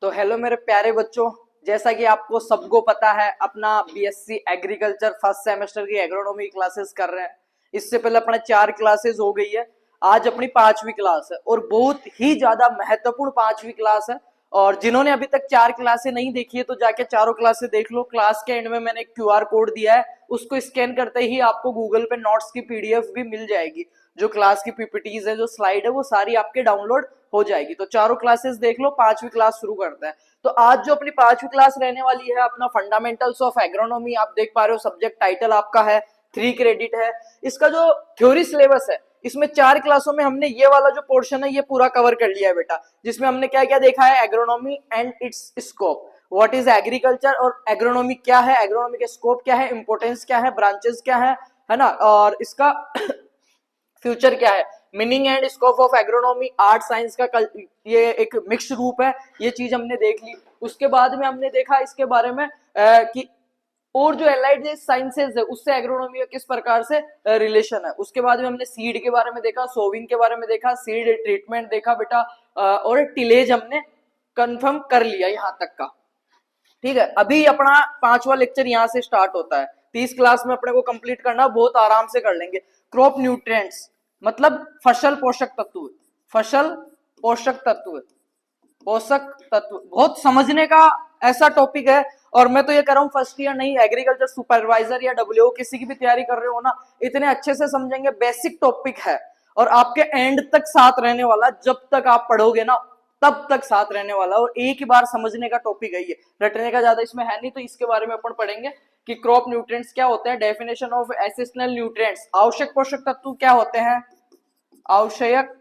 तो हेलो मेरे प्यारे बच्चों, जैसा कि आपको सबको पता है अपना बीएससी एग्रीकल्चर फर्स्ट सेमेस्टर की एग्रोनॉमी क्लासेस कर रहे हैं। इससे पहले अपने 4 क्लासेस हो गई है, आज अपनी 5वीं क्लास है और बहुत ही ज्यादा महत्वपूर्ण 5वीं क्लास है। और जिन्होंने अभी तक 4 क्लासें नहीं देखी है तो जाके चारों क्लासें देख लो। क्लास के एंड में मैंने एक क्यूआर कोड दिया है, उसको स्कैन करते ही आपको गूगल पे नोट्स की पीडीएफ भी मिल जाएगी। जो क्लास की पीपीटीज है, जो स्लाइड है, वो सारी आपके डाउनलोड हो जाएगी। तो चारों क्लासेस देख लो, 5वीं क्लास शुरू करते हैं। तो आज जो अपनी 5वीं क्लास रहने वाली है अपना फंडामेंटल्स ऑफ एग्रोनॉमी, आप देख पा रहे हो सब्जेक्ट टाइटल आपका है, 3 क्रेडिट है। इसका जो थ्योरी सिलेबस है, इसमें 4 क्लासों में हमने ये वाला जो पोर्शन है ये पूरा कवर कर लिया है बेटा। जिसमें हमने क्या क्या देखा है, agronomy and it's scope, what is agriculture और एग्रोनॉमी क्या है, एग्रोनॉमी के स्कोप क्या है, इंपोर्टेंस क्या है, ब्रांचेस क्या है ना, और इसका फ्यूचर क्या है, meaning and scope of agronomy, art science का ये एक मिक्स रूप है, ये चीज हमने देख ली। उसके बाद में हमने देखा इसके बारे में कि और जो एलाइड साइंसेज है उससे एग्रोनॉमी का किस प्रकार से रिलेशन है। उसके बाद में हमने सीड के बारे में देखा, सोविंग के बारे में देखा, सीड ट्रीटमेंट देखा बेटा, और टिलेज हमने कंफर्म कर लिया यहां तक का। ठीक है, अभी अपना 5वां लेक्चर यहां से स्टार्ट होता है। 30 क्लास में अपने को कंप्लीट करना, बहुत आराम से कर लेंगे। क्रॉप न्यूट्रिएंट्स मतलब फसल पोषक तत्व, फसल पोषक तत्व, पोषक तत्व बहुत समझने का ऐसा टॉपिक है। और मैं तो ये कर रहा हूँ फर्स्ट ईयर नहीं, एग्रीकल्चर सुपरवाइजर या डब्ल्यूओ किसी की भी तैयारी कर रहे हो ना, इतने अच्छे से समझेंगे। बेसिक टॉपिक है और आपके एंड तक साथ रहने वाला, जब तक आप पढ़ोगे ना तब तक साथ रहने वाला। और एक ही बार समझने का टॉपिक है ये, रटने का ज्यादा इसमें है नहीं। तो इसके बारे में अपन पढ़ेंगे कि क्रॉप न्यूट्रिएंट्स क्या होते हैं, डेफिनेशन ऑफ एसेंशियल न्यूट्रिएंट्स, आवश्यक पोषक तत्व क्या होते हैं, आवश्यक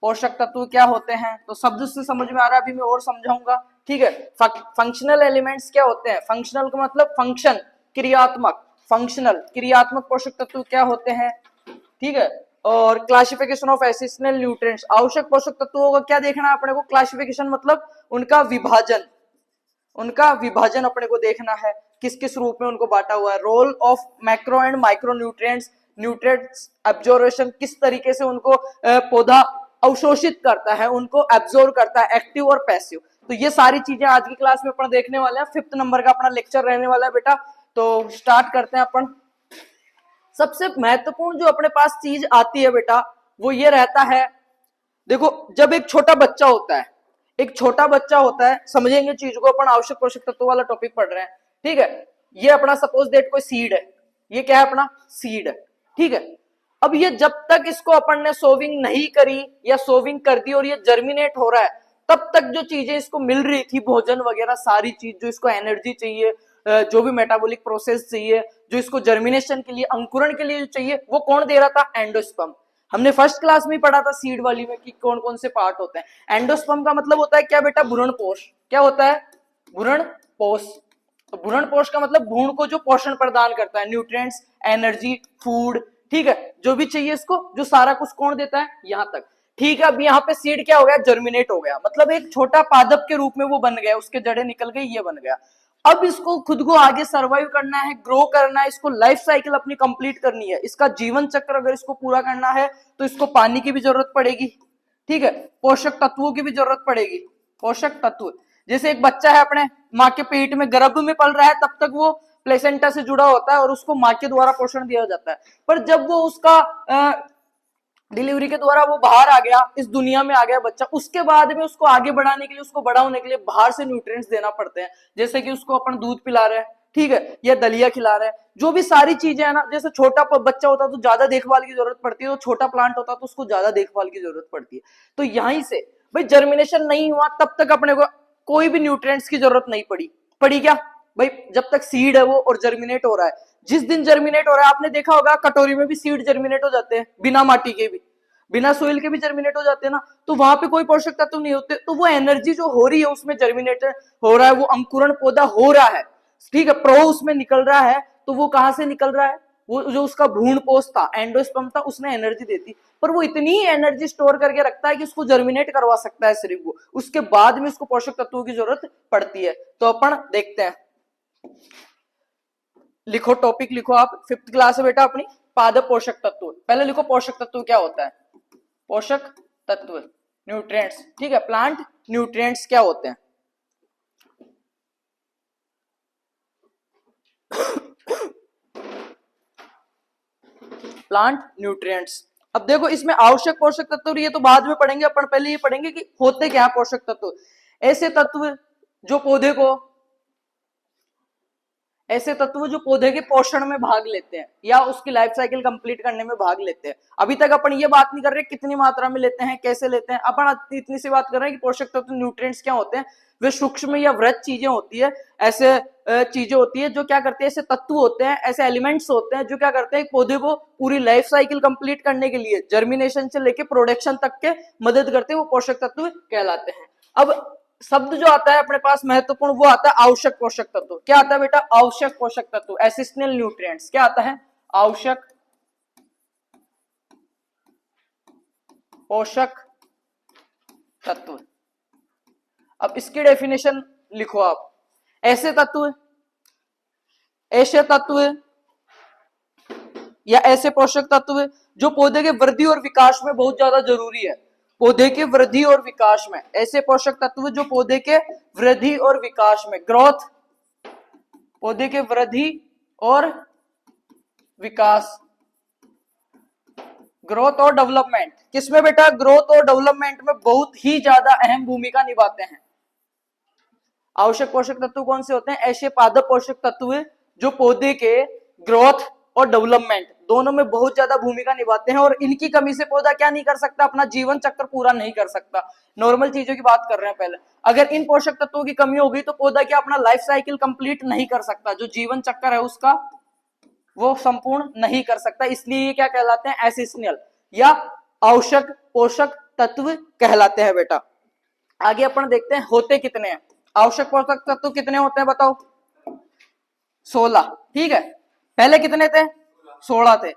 पोषक तत्व क्या होते हैं। तो शब्द से समझ में आ रहा है, अभी मैं और समझाऊंगा। ठीक है, फंक्शनल एलिमेंट्स क्या होते हैं, फंक्शनल का मतलब फंक्शन, क्रियात्मक, फंक्शनल क्रियात्मक पोषक तत्व क्या होते हैं। ठीक है, और क्लासिफिकेशन ऑफ एसेंशियल न्यूट्रिएंट्स, आवश्यक पोषक तत्वों का क्या देखना है अपने को, क्लासिफिकेशन मतलब उनका विभाजन, उनका विभाजन अपने को देखना है, किस किस रूप में उनको बांटा हुआ है। Role of macro and micro nutrients, nutrients absorption, किस तरीके से उनको पौधा अवशोषित करता है, उनको एब्जॉर्ब करता है, एक्टिव और पैसिव। तो ये सारी चीजें आज की क्लास में अपन देखने वाले हैं। 5th नंबर का अपना लेक्चर रहने वाला है बेटा। तो स्टार्ट करते हैं अपन। सबसे महत्वपूर्ण जो अपने पास चीज आती है बेटा वो ये रहता है, देखो जब एक छोटा बच्चा होता है, एक छोटा बच्चा होता है, समझेंगे चीज को अपन, आवश्यक पोषक तत्व वाला टॉपिक पढ़ रहे हैं। ठीक है, ये अपना सपोज डेट कोई सीड है, ये क्या है अपना सीड है। ठीक है, अब ये जब तक इसको अपन ने सोविंग नहीं करी या सोविंग कर दी और ये जर्मिनेट हो रहा है, तब तक जो चीजें इसको मिल रही थी, भोजन वगैरह सारी चीज, जो इसको एनर्जी चाहिए, जो भी मेटाबॉलिक प्रोसेस चाहिए, जो इसको जर्मिनेशन के लिए, अंकुरण के लिए जो चाहिए, वो कौन दे रहा था, एंडोस्पर्म। हमने फर्स्ट क्लास में ही पढ़ा था सीड वाली में कि कौन कौन से पार्ट होते हैं। एंडोस्पर्म का मतलब होता है क्या बेटा, भ्रूण पोष। क्या होता है, भ्रूण पोष। तो भ्रूण पोष का मतलब भ्रूण को जो पोषण प्रदान करता है, न्यूट्रिएंट्स, एनर्जी, फूड, ठीक है, जो भी चाहिए इसको, जो सारा कुछ कौन देता है, यहां तक। ठीक है, अब यहाँ पे सीड क्या हो गया, जर्मिनेट हो गया, मतलब एक छोटा पादप के रूप में वो बन गया, उसके जड़ें निकल गई, ये बन गया। अब इसको खुद को आगे सर्वाइव करना है, ग्रो करना है, इसको लाइफ साइकिल अपनी कंप्लीट करनी है, इसका जीवन चक्र अगर इसको पूरा करना है तो इसको पानी की भी जरूरत पड़ेगी। ठीक है, पोषक तत्वों की भी जरूरत पड़ेगी। पोषक तत्व जैसे एक बच्चा है अपने माँ के पेट में गर्भ में पल रहा है, तब तक वो प्लेसेंटा से जुड़ा होता है और उसको माँ के द्वारा पोषण दिया जाता है। पर जब वो उसका डिलीवरी के द्वारा वो बाहर आ गया, इस दुनिया में आ गया बच्चा, उसके बाद में उसको आगे बढ़ाने के लिए, उसको बड़ा होने के लिए बाहर से न्यूट्रिएंट्स देना पड़ते हैं। जैसे कि उसको अपन दूध पिला रहे हैं, ठीक है, या दलिया खिला रहे हैं, जो भी सारी चीजें है ना। जैसे छोटा बच्चा होता तो ज्यादा देखभाल की जरूरत पड़ती है, तो छोटा प्लांट होता तो उसको ज्यादा देखभाल की जरूरत पड़ती है। तो यहीं से भाई जर्मिनेशन नहीं हुआ तब तक अपने को कोई भी न्यूट्रिएंट्स की जरूरत नहीं पड़ी क्या भाई, जब तक सीड है वो और जर्मिनेट हो रहा है। जिस दिन जर्मिनेट हो रहा है, आपने देखा होगा कटोरी में भी सीड जर्मिनेट हो जाते हैं, बिना माटी के भी, बिना सोइल के भी जर्मिनेट हो जाते हैं ना। तो वहां पे कोई पोषक तत्व नहीं होते, तो वो एनर्जी जो हो रही है उसमें जर्मिनेट हो रहा है, वो अंकुरण पौधा हो रहा है, ठीक है, प्रो उसमें निकल रहा है। तो वो कहां से निकल रहा है, वो जो उसका भ्रूण पोष था, एंडोस्पर्म था, उसने एनर्जी देती। पर वो इतनी एनर्जी स्टोर करके रखता है कि उसको जर्मिनेट करवा सकता है सिर्फ वो, उसके बाद में उसको पोषक तत्वों की जरूरत पड़ती है। तो अपन देखते हैं, लिखो टॉपिक लिखो आप, 5th क्लास है बेटा अपनी, पादप पोषक तत्व। पहले लिखो पोषक तत्व क्या होता है, पोषक तत्व न्यूट्रिएंट्स। ठीक है, प्लांट न्यूट्रिएंट्स क्या होते हैं, प्लांट न्यूट्रिएंट्स। अब देखो इसमें आवश्यक पोषक तत्व ये तो बाद में पढ़ेंगे, अपन पहले ये पढ़ेंगे कि होते क्या पोषक तत्व। ऐसे तत्व जो पौधे को ऐसे तत्व जो पौधे के पोषण में भाग लेते हैं या उसकी लाइफ साइकिल कंप्लीट करने में भाग लेते हैं। अभी तक अपन ये बात नहीं कर रहे कितनी मात्रा में लेते हैं, कैसे लेते हैं, अपन इतनी सी बात कर रहे हैं कि पोषक तत्व न्यूट्रिएंट्स क्या होते हैं। वे सूक्ष्म या वृहत चीजें होती है, ऐसे चीजें होती है जो क्या करते हैं, ऐसे तत्व होते हैं, ऐसे एलिमेंट्स होते हैं जो क्या करते हैं पौधे को पूरी लाइफ साइकिल कंप्लीट करने के लिए जर्मिनेशन से लेके प्रोडक्शन तक के मदद करते हैं, वो पोषक तत्व कहलाते हैं। अब शब्द जो आता है अपने पास महत्वपूर्ण, वो आता है आवश्यक पोषक तत्व। क्या आता है बेटा? आवश्यक पोषक तत्व, एसेंशियल न्यूट्रिएंट्स। क्या आता है? आवश्यक पोषक तत्व। अब इसकी डेफिनेशन लिखो आप। ऐसे तत्व या ऐसे पोषक तत्व जो पौधे के वृद्धि और विकास में बहुत ज्यादा जरूरी है। पौधे के वृद्धि और विकास में ऐसे पोषक तत्व जो पौधे के वृद्धि और विकास में, ग्रोथ, पौधे के वृद्धि और विकास, ग्रोथ और डेवलपमेंट, किसमें बेटा? ग्रोथ और डेवलपमेंट में बहुत ही ज्यादा अहम भूमिका निभाते हैं। आवश्यक पोषक तत्व कौन से होते हैं? ऐसे पादप पोषक तत्व जो पौधे के ग्रोथ और डेवलपमेंट दोनों में बहुत ज्यादा भूमिका निभाते हैं, और इनकी कमी से पौधा क्या नहीं कर सकता? अपना जीवन चक्र पूरा नहीं कर सकता। नॉर्मल चीजों की बात कर रहे हैं पहले। अगर इन पोषक तत्वों की कमी होगी तो पौधा क्या अपना लाइफ साइकिल कंप्लीट नहीं कर सकता, जो जीवन चक्र है उसका वो संपूर्ण नहीं कर सकता। इसलिए ये क्या कहलाते हैं? एसेंशियल या आवश्यक पोषक तत्व कहलाते हैं बेटा। आगे अपन देखते हैं होते कितने हैं। आवश्यक पोषक तत्व कितने होते हैं बताओ? 16। ठीक है, पहले कितने थे? 16 थे।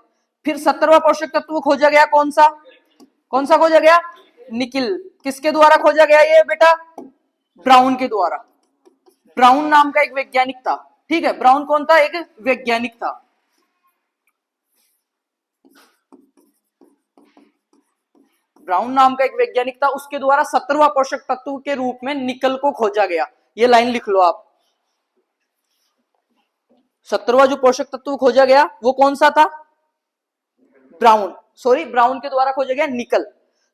फिर 17वां पोषक तत्व खोजा गया, कौन सा खोजा गया? निकिल। किसके द्वारा खोजा गया ये बेटा? ब्राउन के द्वारा। ब्राउन नाम का एक वैज्ञानिक था। ठीक है, ब्राउन कौन था? एक वैज्ञानिक था। ब्राउन नाम का एक वैज्ञानिक था, उसके द्वारा 17वां पोषक तत्व के रूप में निकल को खोजा गया। ये लाइन लिख लो आप। 17वां जो पोषक तत्व खोजा गया वो कौन सा था? ब्राउन के द्वारा खोजा गया निकल।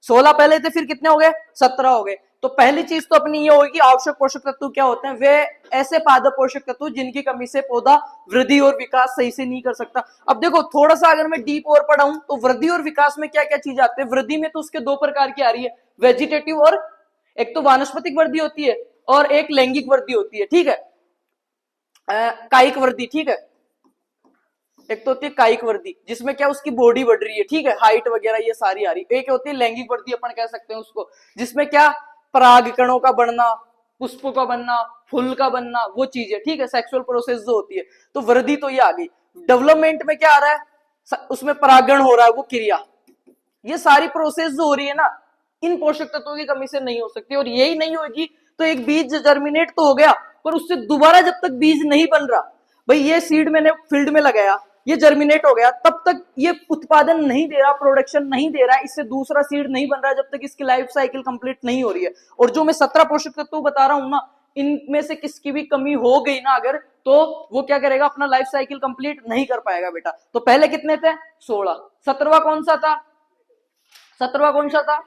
16 पहले थे, फिर कितने हो गए? 17 हो गए। तो पहली चीज तो अपनी ये होगी कि आवश्यक पोषक तत्व क्या होते हैं? वे ऐसे पादप पोषक तत्व जिनकी कमी से पौधा वृद्धि और विकास सही से नहीं कर सकता। अब देखो थोड़ा सा अगर मैं डीप और पढ़ाऊं तो वृद्धि और विकास में क्या क्या चीज आती है? वृद्धि में तो उसके दो प्रकार की आ रही है, वेजिटेटिव, और एक तो वानस्पतिक वृद्धि होती है और एक लैंगिक वृद्धि होती है। ठीक है, कायिक वृद्धि। ठीक है, एक तो होती है कायिक वृद्धि जिसमें क्या उसकी बॉडी बढ़ रही है, ठीक है, हाइट वगैरह ये सारी आ रही है। एक होती है लैंगिक वृद्धि, अपन कह सकते हैं उसको, जिसमें क्या परागकणों का बढ़ना, पुष्प का बनना, फूल का बनना, वो चीजें। ठीक है, सेक्सुअल प्रोसेस जो होती है। तो वृद्धि तो ये आ गई। डेवलपमेंट में क्या आ रहा है? उसमें परागण हो रहा है, वो क्रिया, ये सारी प्रोसेस जो हो रही है ना, इन पोषक तत्वों की कमी से नहीं हो सकती। और यही नहीं होगी तो एक बीज जर्मिनेट तो हो गया, पर उससे दोबारा जब तक बीज नहीं बन रहा, भाई ये सीड मैंने फील्ड में लगाया, ये जर्मिनेट हो गया, तब तक ये उत्पादन नहीं दे रहा, प्रोडक्शन नहीं दे रहा, इससे दूसरा सीड नहीं बन रहा जब तक इसकी लाइफ साइकिल कंप्लीट नहीं हो रही है। और जो मैं 17 पोषक तत्व बता रहा हूं ना, इनमें से किसकी भी कमी हो गई ना अगर, तो वो क्या करेगा? अपना लाइफ साइकिल कंप्लीट नहीं कर पाएगा बेटा। तो पहले कितने थे? 16। 17वां कौन सा था? 17वां कौन सा था?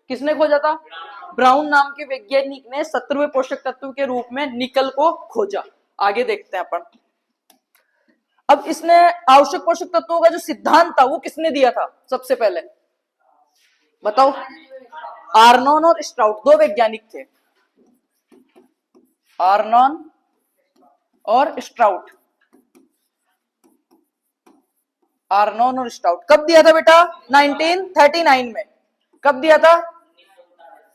किसने खोजा था? ब्राउन नाम के वैज्ञानिक ने 17वें पोषक तत्व के रूप में निकल को खोजा। आगे देखते हैं अपन। अब इसने आवश्यक पोषक तत्वों का जो सिद्धांत था वो किसने दिया था? सबसे पहले बताओ। आर्नोन और स्ट्राउट, दो वैज्ञानिक थे, आर्नोन और स्ट्राउट। आर्नोन और स्ट्राउट कब दिया था बेटा? 1939 में। कब दिया था?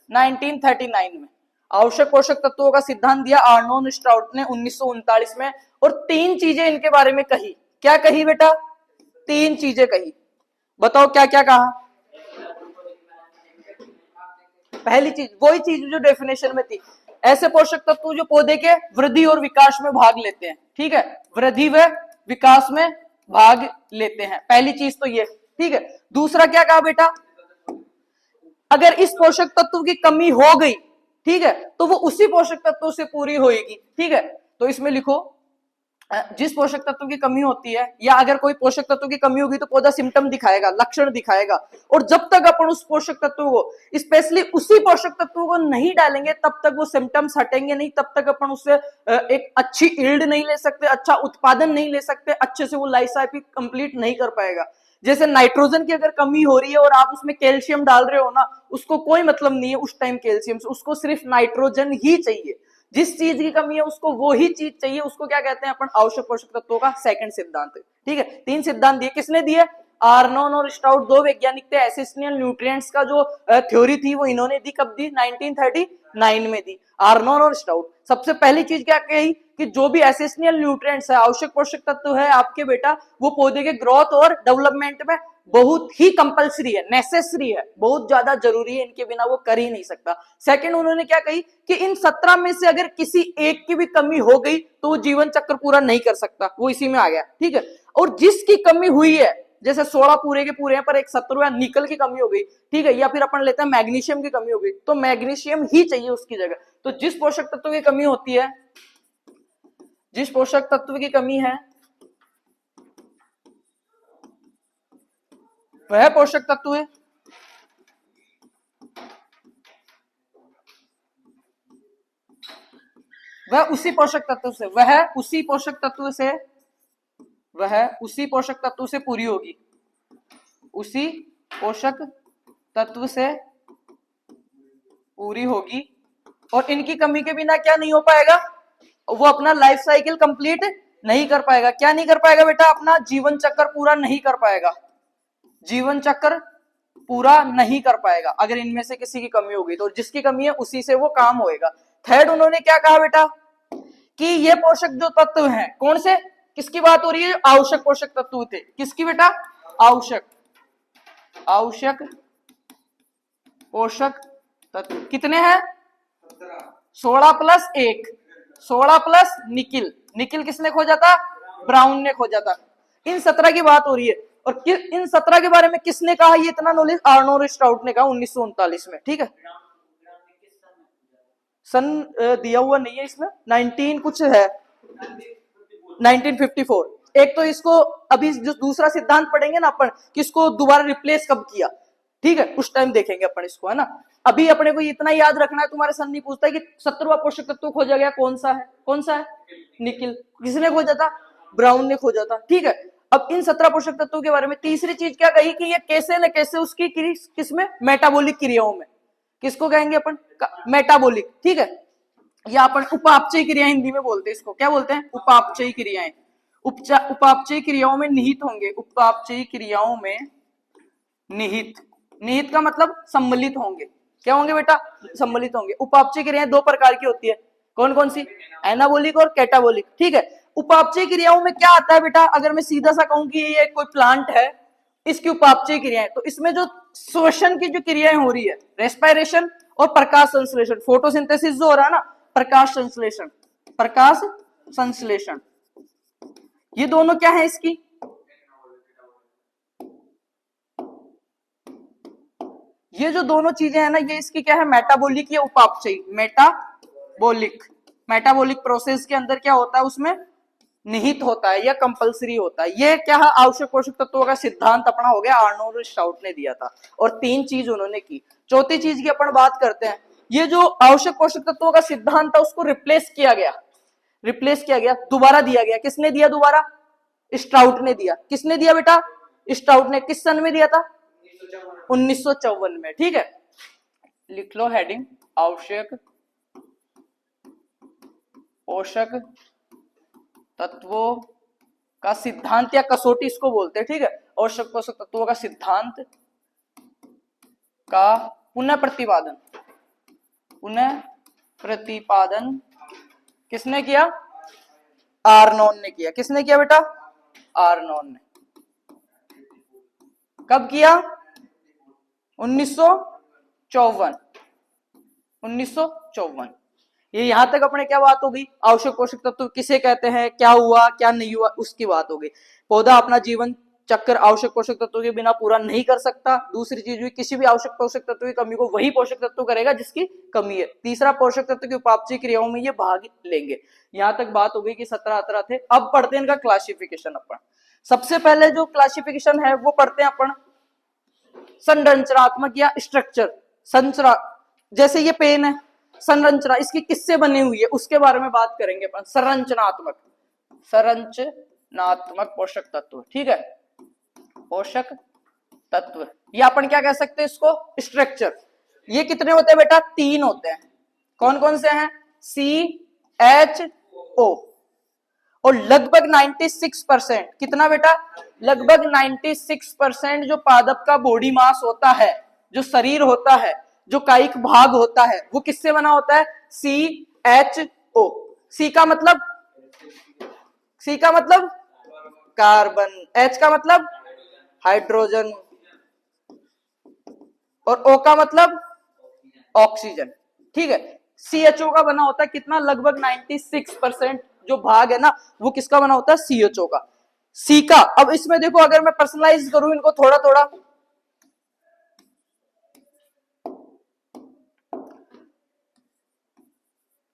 1939 में। आवश्यक पोषक तत्वों का सिद्धांत दिया आर्नोन स्ट्राउट ने 1939 में। और 3 चीजें इनके बारे में कही। क्या कही बेटा? 3 चीजें कही। बताओ क्या क्या कहा? पहली चीज, वही चीज जो डेफिनेशन में थी, ऐसे पोषक तत्व जो पौधे के वृद्धि और विकास में भाग लेते हैं। ठीक है, वृद्धि व विकास में भाग लेते हैं, पहली चीज तो ये। ठीक है, दूसरा क्या कहा बेटा? अगर इस पोषक तत्व की कमी हो गई, ठीक है, तो वो उसी पोषक तत्व से पूरी होगी। ठीक है, तो इसमें लिखो जिस पोषक तत्व की कमी होती है या अगर कोई पोषक तत्व की कमी होगी तो पौधा सिम्टम दिखाएगा, लक्षण दिखाएगा। और जब तक अपन उस पोषक तत्व को स्पेशली उसी पोषक तत्व को नहीं डालेंगे तब तक वो सिम्टम्स हटेंगे नहीं, तब तक अपन उससे एक अच्छी ईल्ड नहीं ले सकते, अच्छा उत्पादन नहीं ले सकते, अच्छे से वो लाइफ साइकिल कंप्लीट नहीं कर पाएगा। जैसे नाइट्रोजन की अगर कमी हो रही है और आप उसमें कैल्शियम डाल रहे हो ना, उसको कोई मतलब नहीं है उस टाइम कैल्शियम से, उसको सिर्फ नाइट्रोजन ही चाहिए। जिस चीज की कमी है उसको वो ही चीज चाहिए, उसको क्या कहते हैं अपन, आवश्यक पोषक तत्वों का सेकंड सिद्धांत। ठीक है, 3 सिद्धांत दिए, किसने दिए, आर्नोन और स्टाउट, 2 वैज्ञानिक थे। एसेंशियल न्यूट्रिएंट्स का जो थ्योरी थी वो इन्होंने दी, कब दी, 1939 में दी, आर्नोन और स्टाउट। सबसे पहली चीज क्या कही कि जो भी एसेंशियल न्यूट्रिएंट्स है, आवश्यक पोषक तत्व है आपके बेटा, वो पौधे के ग्रोथ और डेवलपमेंट में बहुत ही कंपलसरी है, नेसेसरी है, बहुत ज्यादा जरूरी है, इनके बिना वो कर ही नहीं सकता। सेकंड उन्होंने क्या कही कि इन 17 में से अगर किसी एक की भी कमी हो गई तो वो जीवन चक्र पूरा नहीं कर सकता, वो इसी में आ गया। ठीक है, और जिसकी कमी हुई है, जैसे 16 पूरे के पूरे हैं पर एक 17वां निकल की कमी हो गई, ठीक है, या फिर अपन लेते हैं मैग्नीशियम की कमी हो गई, तो मैग्नीशियम ही चाहिए उसकी जगह। तो जिस पोषक तत्व की कमी होती है, जिस पोषक तत्व की कमी है, वह पोषक तत्व है, वह उसी पोषक तत्व से, वह उसी पोषक तत्व से, वह उसी पोषक तत्व से पूरी होगी, उसी पोषक तत्व से पूरी होगी। और इनकी कमी के बिना क्या नहीं हो पाएगा, वो अपना लाइफ साइकिल कंप्लीट नहीं कर पाएगा। क्या नहीं कर पाएगा बेटा, अपना जीवन चक्र पूरा नहीं कर पाएगा, जीवन चक्र पूरा नहीं कर पाएगा अगर इनमें से किसी की कमी होगी। तो जिसकी कमी है उसी से वो काम होएगा। थर्ड उन्होंने क्या कहा बेटा कि ये पोषक जो तत्व हैं, कौन से, किसकी बात हो रही है, आवश्यक पोषक तत्व थे, किसकी बेटा, आवश्यक, आवश्यक पोषक तत्व कितने हैं, 16 प्लस 1, 16 प्लस निकिल, निकिल किसने खोजा था, ब्राउन ने खोजा था। इन 17 की बात हो रही है। और इन 17 के बारे में किसने कहा, ये इतना नॉलेज आर्नोल्ड स्टाउट ने कहा 1939 में। ठीक है, सन दिया हुआ नहीं है इसमें, 19 कुछ है, 1954। एक तो इसको अभी जो दूसरा सिद्धांत पढ़ेंगे ना अपन, कि इसको दोबारा रिप्लेस कब किया, ठीक है, उस टाइम देखेंगे अपन इसको, है ना। अभी अपने को इतना याद रखना है, तुम्हारे सन नहीं पूछता है कि 17वां पोषक तत्व खोजा गया कौन सा है, कौन सा है, निकिल। किसने खोजा था, ब्राउन ने खोजा था। ठीक है, अब इन 17 पोषक तत्वों के बारे में तीसरी चीज क्या कही कि ये कैसे न कैसे उसकी किसमें, मेटाबॉलिक क्रियाओं में, किसको कहेंगे अपन, मेटाबॉलिक। ठीक है, या अपन उपापचयी क्रिया हिंदी में बोलते हैं इसको, क्या बोलते हैं, उपापचयी क्रियाएं, उपापचयी क्रियाओं में निहित होंगे, उपापचयी क्रियाओं में निहित, निहित का मतलब सम्मिलित होंगे, क्या होंगे बेटा, सम्मिलित होंगे। उपापचयी क्रियाएं 2 प्रकार की होती है, कौन कौन सी, एनाबोलिक और कैटाबोलिक। ठीक है, उपापचयी क्रियाओं में क्या आता है बेटा, अगर मैं सीधा सा कहूं कि ये कोई प्लांट है, इसकी उपापचयी क्रियाएं, तो इसमें जो श्वसन की जो क्रियाएं हो रही है, रेस्पिरेशन और प्रकाश संश्लेषण, फोटोसिंथेसिस जो हो रहा है ना, प्रकाश संश्लेषण, प्रकाश संश्लेषण, ये दोनों क्या है इसकी, ये जो दोनों चीजें हैं ना, ये इसकी क्या है, मेटाबॉलिक या उपापचयी, मेटाबॉलिक, मेटाबॉलिक प्रोसेस के अंदर क्या होता है, उसमें निहित होता है या कंपलसरी होता है। ये क्या है, आवश्यक पोषक तत्वों का सिद्धांत अपना हो गया, आर्नोल्ड स्टाउट ने दिया था, और 3 चीज उन्होंने की। चौथी चीज की अपन बात करते हैं, ये जो आवश्यक पोषक तत्वों का सिद्धांत था उसको रिप्लेस किया गया, रिप्लेस किया गया, दोबारा दिया गया। किसने दिया दोबारा, स्टाउट ने दिया। किसने दिया बेटा, स्टाउट ने। किस सन में दिया था, 1954 में। ठीक है, लिख लो हेडिंग, आवश्यक पोषक तत्वों का सिद्धांत या कसौटी इसको बोलते हैं। ठीक है, आवश्यक पोषक तत्वों का सिद्धांत का पुनः प्रतिपादन, पुनः प्रतिपादन किसने किया, आर्नोन ने किया। किसने किया बेटा, आर्नोन ने। कब किया, 1954, 1954। ये यहां तक अपने क्या बात हो गई, आवश्यक पोषक तत्व किसे कहते हैं, क्या हुआ क्या नहीं हुआ, उसकी बात हो गई। पौधा अपना जीवन चक्र आवश्यक पोषक तत्वों के बिना पूरा नहीं कर सकता। दूसरी चीज हुई किसी भी आवश्यक पोषक तत्व की कमी को वही पोषक तत्व करेगा जिसकी कमी है। तीसरा, पोषक तत्व की उपापचय क्रियाओं में ये भाग लेंगे। यहां तक बात हो गई कि 17 थे। अब पढ़ते हैं इनका क्लासिफिकेशन। अपन सबसे पहले जो क्लासिफिकेशन है वो पढ़ते हैं अपन संरचनात्मक या स्ट्रक्चर। संरचना, जैसे ये पेन है, संरचना इसकी किससे बनी हुई है उसके बारे में बात करेंगे अपन। संरचनात्मक पोषक तत्व, ठीक है, पोषक तत्व, या अपन क्या कह सकते हैं इसको, स्ट्रक्चर। ये कितने होते हैं बेटा, 3 होते हैं। कौन कौन से हैं, CHO। और लगभग 96%, कितना बेटा, लगभग 96% जो पादप का बॉडी मास होता है, जो शरीर होता है, जो कायिक भाग होता है, वो किससे बना होता है, CHO। C का मतलब कार्बन, H का मतलब हाइड्रोजन, और O का मतलब ऑक्सीजन, ठीक है। CHO का बना होता है कितना, लगभग 96% जो भाग है ना वो किसका बना होता है, CHO का। C का, अब इसमें देखो अगर मैं पर्सनलाइज करूं इनको थोड़ा थोड़ा,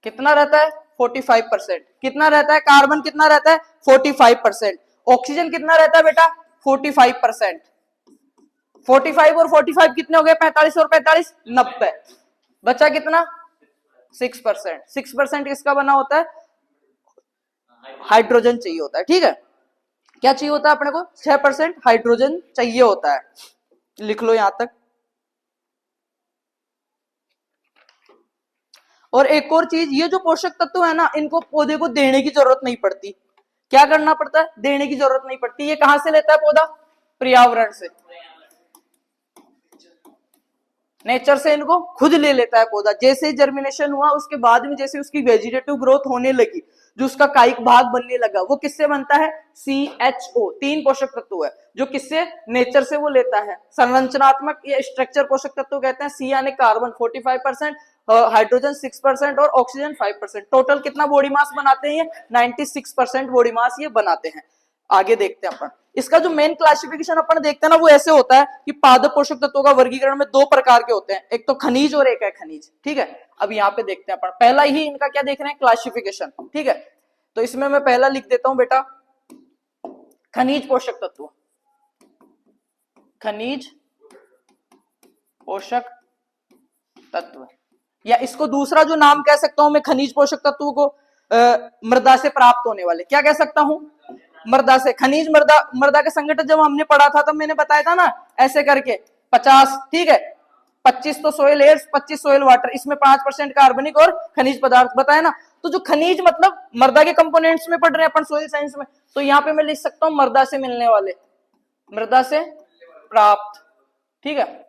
कितना रहता है, 45%। कितना रहता है, कार्बन कितना रहता है, 45%। ऑक्सीजन कितना रहता है बेटा, 45%। 45 और 45 कितने हो गए, 45 और 45 90। बचा कितना, 6%। 6% किसका बना होता है, हाइड्रोजन चाहिए होता है, ठीक है। क्या चाहिए होता है अपने को, 6% हाइड्रोजन चाहिए होता है। लिख लो यहां तक। और एक और चीज, ये जो पोषक तत्व है ना, इनको पौधे को देने की जरूरत नहीं पड़ती। क्या करना पड़ता है, देने की जरूरत नहीं पड़ती। ये कहां से लेता है पौधा, पर्यावरण से, नेचर से इनको खुद ले लेता है पौधा। जैसे जर्मिनेशन हुआ उसके बाद में जैसे उसकी वेजिटेटिव ग्रोथ होने लगी, जो उसका कायिक भाग बनने लगा, वो किससे बनता है, CHO। 3 पोषक तत्व है जो किससे, नेचर से वो लेता है। संरचनात्मक या स्ट्रक्चर पोषक तत्व कहते हैं। C यानी कार्बन 45%, हाइड्रोजन 6% और ऑक्सीजन 5%। टोटल कितना बॉडी मास बनाते हैं, 96% बॉडी मास ये बनाते हैं। आगे देखते हैं अपन इसका जो मेन क्लासिफिकेशन अपन देखते हैं ना, वो ऐसे होता है कि पादप पोषक तत्वों का वर्गीकरण में 2 प्रकार के होते हैं, एक तो खनिज और एक है खनिज, ठीक है। अब यहाँ पे देखते हैं अपन, पहला ही इनका क्या देख रहे हैं, क्लासिफिकेशन, ठीक है। तो इसमें मैं पहला लिख देता हूं बेटा, खनिज पोषक तत्व। खनिज पोषक तत्व, या इसको दूसरा जो नाम कह सकता हूं मैं खनिज पोषक तत्व को, मृदा से प्राप्त होने वाले, क्या कह सकता हूं, मृदा से। खनिज मृदा का संगठन जब हमने पढ़ा था तब मैंने बताया था ना, ऐसे करके 50, ठीक है, 25 तो सोइल एयर, 25 सोइल वाटर, इसमें 5% कार्बनिक और खनिज पदार्थ बताया ना। तो जो खनिज मतलब मृदा के कंपोनेंट्स में पढ़ रहे हैं अपन सोइल साइंस में, तो यहाँ पे मैं लिख सकता हूं मृदा से मिलने वाले, मृदा से प्राप्त, ठीक है,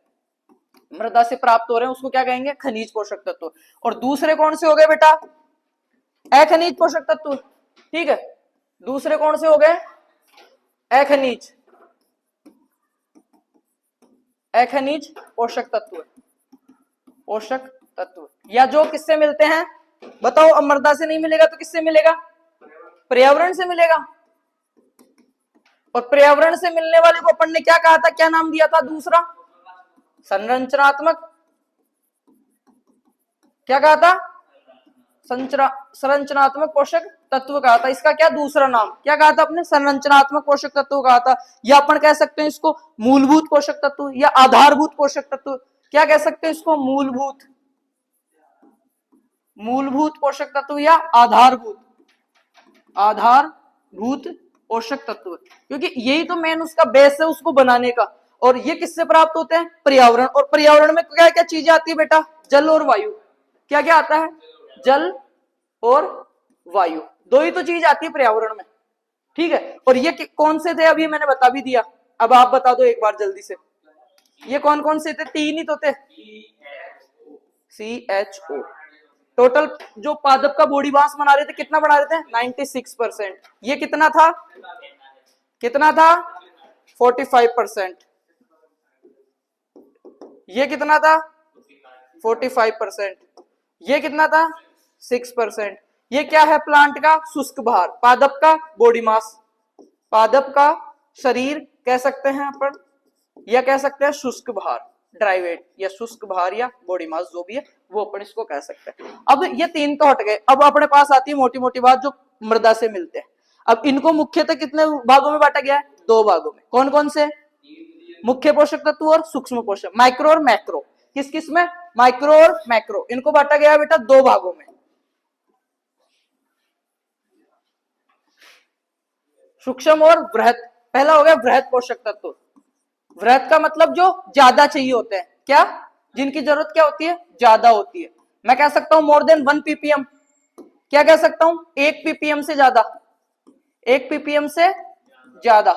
मृदा से प्राप्त हो रहे हैं उसको क्या कहेंगे, खनिज पोषक तत्व। और दूसरे कौन से हो गए बेटा, अखनिज पोषक तत्व, ठीक है। दूसरे कौन से हो गए, अखनिज, अखनिज पोषक तत्व, पोषक तत्व, या जो किससे मिलते हैं बताओ। अब मृदा से नहीं मिलेगा तो किससे मिलेगा, पर्यावरण से मिलेगा। और पर्यावरण से मिलने वाले को अपन ने क्या कहा था, क्या नाम दिया था दूसरा, संरचनात्मक, क्या कहा था, संरचनात्मक पोषक तत्व कहा था। इसका क्या दूसरा नाम क्या कहा था अपने, संरचनात्मक पोषक तत्व कहा था। या अपन कह सकते हैं इसको मूलभूत पोषक तत्व या आधारभूत पोषक तत्व, क्या कह सकते हैं इसको, मूलभूत पोषक तत्व या आधारभूत पोषक तत्व, क्योंकि यही तो मेन उसका बेस है उसको बनाने का। और ये किससे प्राप्त होते हैं, पर्यावरण। और पर्यावरण में क्या क्या चीजें आती है बेटा, जल और वायु। क्या क्या आता है, जल और वायु, 2 ही तो चीज आती है पर्यावरण में, ठीक है। और ये कौन से थे, अभी मैंने बता भी दिया, अब आप बता दो एक बार जल्दी से, ये कौन कौन से थे, 3 ही तो थे, CHO। टोटल जो पादप का बॉडी मास बना रहे थे कितना बना रहे थे, 96%। ये कितना था, 45%। ये कितना था, 45%। ये कितना था, 6%। ये क्या है, प्लांट का शुष्क भार, पादप का बॉडी मास, पादप का शरीर कह सकते हैं अपन, या कह सकते हैं शुष्क भार, ड्राई वेट या शुष्क भार या बॉडी मास जो भी है वो अपन इसको कह सकते हैं। अब ये तीन तो हट गए, अब अपने पास आती है मोटी मोटी बात जो मृदा से मिलते हैं। अब इनको मुख्यतः कितने भागों में बांटा गया है? दो भागों में। कौन कौन से? मुख्य पोषक तत्व और सूक्ष्म पोषक, माइक्रो और मैक्रो। किस किस में? माइक्रो और मैक्रो। इनको बांटा गया है बेटा दो भागों में, सूक्ष्म और बृहत। पहला हो गया बृहत पोषक तत्व। बृहत का मतलब जो ज्यादा चाहिए होते हैं, क्या? जिनकी जरूरत क्या होती है? ज्यादा होती है। मैं कह सकता हूं मोर देन 1 ppm। क्या कह सकता हूं? 1 ppm से ज्यादा, 1 ppm से ज्यादा,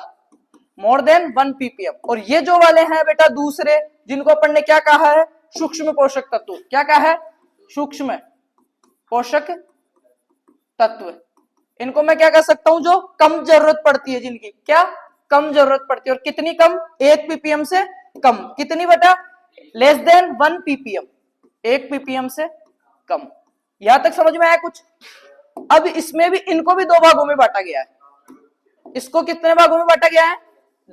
मोर देन 1 ppm। और ये जो वाले हैं बेटा दूसरे, जिनको अपन ने क्या कहा है? सूक्ष्म पोषक तत्व। क्या कहा है? सूक्ष्म पोषक तत्व। इनको मैं क्या कह सकता हूं? जो कम जरूरत पड़ती है, जिनकी क्या कम जरूरत पड़ती है। और कितनी कम? 1 ppm से कम। कितनी बेटा? लेस देन 1 ppm, 1 ppm से कम। यहां तक समझ में आया कुछ? अब इसमें भी इनको भी दो भागों में बांटा गया है। इसको कितने भागों में बांटा गया है?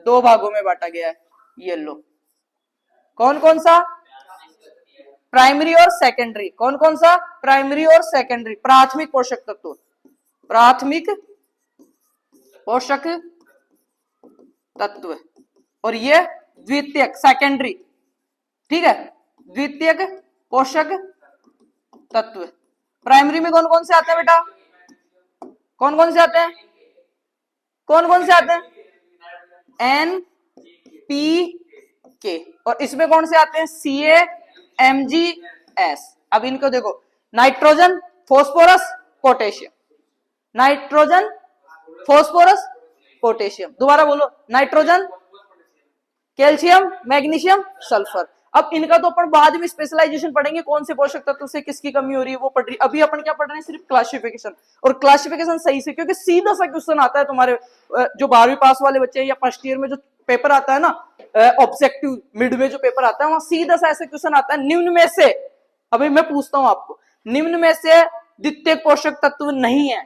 दो भागों में बांटा गया है। ये लो, कौन कौन सा? प्राइमरी और सेकेंडरी। कौन कौन सा? प्राइमरी और सेकेंडरी। प्राथमिक पोषक तत्व, प्राथमिक पोषक तत्व। और ये द्वितीयक, सेकेंडरी, ठीक है, द्वितीयक पोषक तत्व। प्राइमरी में कौन कौन से आते हैं बेटा? कौन कौन से आते हैं? कौन कौन से आते हैं? एन पी के। और इसमें कौन से आते हैं? सी ए एम जी एस। अब इनको देखो, nitrogen, phosphorus, potassium. Nitrogen, phosphorus, potassium. दोबारा बोलो, नाइट्रोजन, कैल्शियम, मैग्नीशियम, सल्फर। अब इनका तो अपन बाद में स्पेशलाइजेशन पढ़ेंगे, कौन से पोषक तत्व से किसकी कमी हो रही है वो पढ़ रही है। अभी अपन क्या पढ़ रहे हैं? सिर्फ क्लासिफिकेशन। और क्लासिफिकेशन सही से, क्योंकि सीधा सा क्वेश्चन आता है तुम्हारे जो 12वीं पास वाले बच्चे या फर्स्ट ईयर में जो पेपर आता है ना, ऑब्जेक्टिव मिड में जो पेपर आता है, वहां सीधा सा ऐसे क्वेश्चन आता है, निम्न में से, अभी मैं पूछता हूं आपको, निम्न में से द्वितीय पोषक तत्व नहीं है,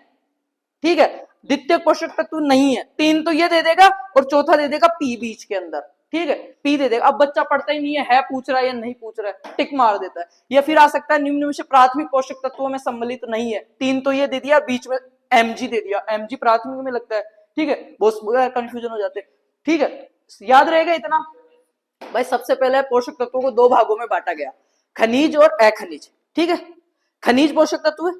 ठीक है, द्वितीय पोषक तत्व नहीं है। तीन तो ये दे देगा और चौथा दे देगा पी बीच के अंदर, ठीक है, पी दे देगा। अब बच्चा पढ़ता ही नहीं है पूछ रहा है या नहीं पूछ रहा है, टिक मार देता है। या फिर आ सकता है निम्न में से प्राथमिक पोषक तत्वों में सम्मिलित नहीं है। तीन तो ये दे दिया, बीच में एमजी दे दिया, एमजी प्राथमिक में लगता है, ठीक है, बहुत कंफ्यूजन हो जाते हैं, ठीक है, याद रहेगा इतना। भाई सबसे पहले पोषक तत्वों को दो भागों में बांटा गया, खनिज और अखनिज, ठीक है। खनिज पोषक तत्व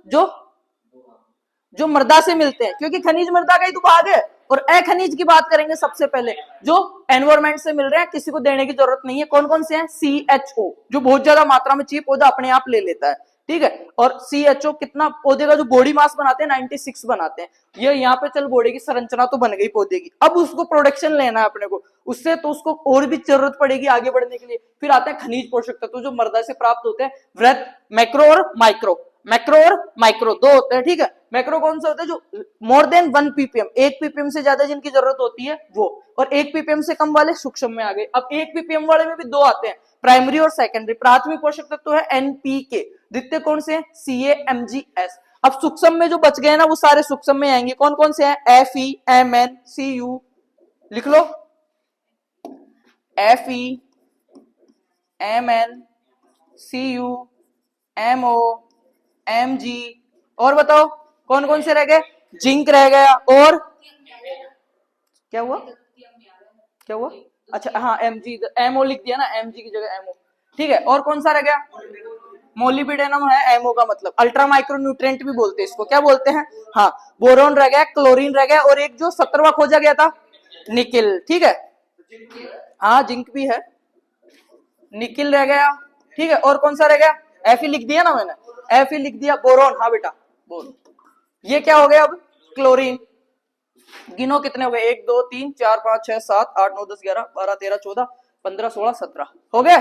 जो मृदा से मिलते हैं, क्योंकि खनिज मृदा का ही तो भाग है। और अखनिज की बात करेंगे सबसे पहले, जो एनवायरमेंट से मिल रहे हैं, किसी को देने की जरूरत नहीं है। कौन कौन से हैं? CHO, जो बहुत ज्यादा मात्रा में चाहिए, पौधा अपने आप ले लेता है, ठीक है। और CHO कितना पौधे का जो बॉडी मास बनाते हैं 96 बनाते हैं। ये यहाँ पे चल बॉडी की संरचना तो बन गई पौधे की, अब उसको प्रोडक्शन लेना है अपने को, उससे तो उसको और भी जरूरत पड़ेगी आगे बढ़ने के लिए। फिर आते हैं खनिज पोषक तत्व जो मृदा से प्राप्त होते हैं, वृहत, मैक्रो और माइक्रो। मैक्रो और माइक्रो दो होते हैं, ठीक है। मैक्रो कौन से होते हैं? जो मोर देन 1 ppm, 1 ppm से ज्यादा जिनकी जरूरत होती है वो, और 1 ppm से कम वाले सूक्ष्म में आ गए। अब 1 ppm वाले में भी दो आते हैं, प्राइमरी और सेकेंडरी। प्राथमिक पोषक तत्व है NPK, द्वितीय कौन से हैं? CAMGS। अब सूक्ष्म में जो बच गए ना वो सारे सूक्ष्म में आएंगे। कौन कौन से हैं? Fe, Mn, Cu, लिख लो, Fe, Mn, Cu, MO, Mg। और बताओ कौन कौन से रह गए? जिंक रह गया, और क्या हुआ? क्या हुआ? अच्छा हाँ, Mg, MO लिख दिया ना, Mg की जगह MO, ठीक है। और कौन सा रह गया? मोलिब्डेनम है, MO का मतलब अल्ट्रा माइक्रो न्यूट्रिएंट भी बोलते हैं इसको, क्या बोलते हैं? हाँ, बोरोन रह गया, क्लोरीन रह गया, और एक जो 17वां खोजा गया था, निकिल, ठीक है। हाँ, जिंक भी है, निकिल रह गया, ठीक है। और कौन सा रह गया? Fe लिख दिया ना मैंने, Fe लिख दिया। बोरोन, हाँ बेटा बोरोन। ये क्या हो गया? अब क्लोरीन, गिनो कितने हो गए? 1 2 3 4 5 6 7 8 9 10 11 12 13 14 15 16 17 हो गए,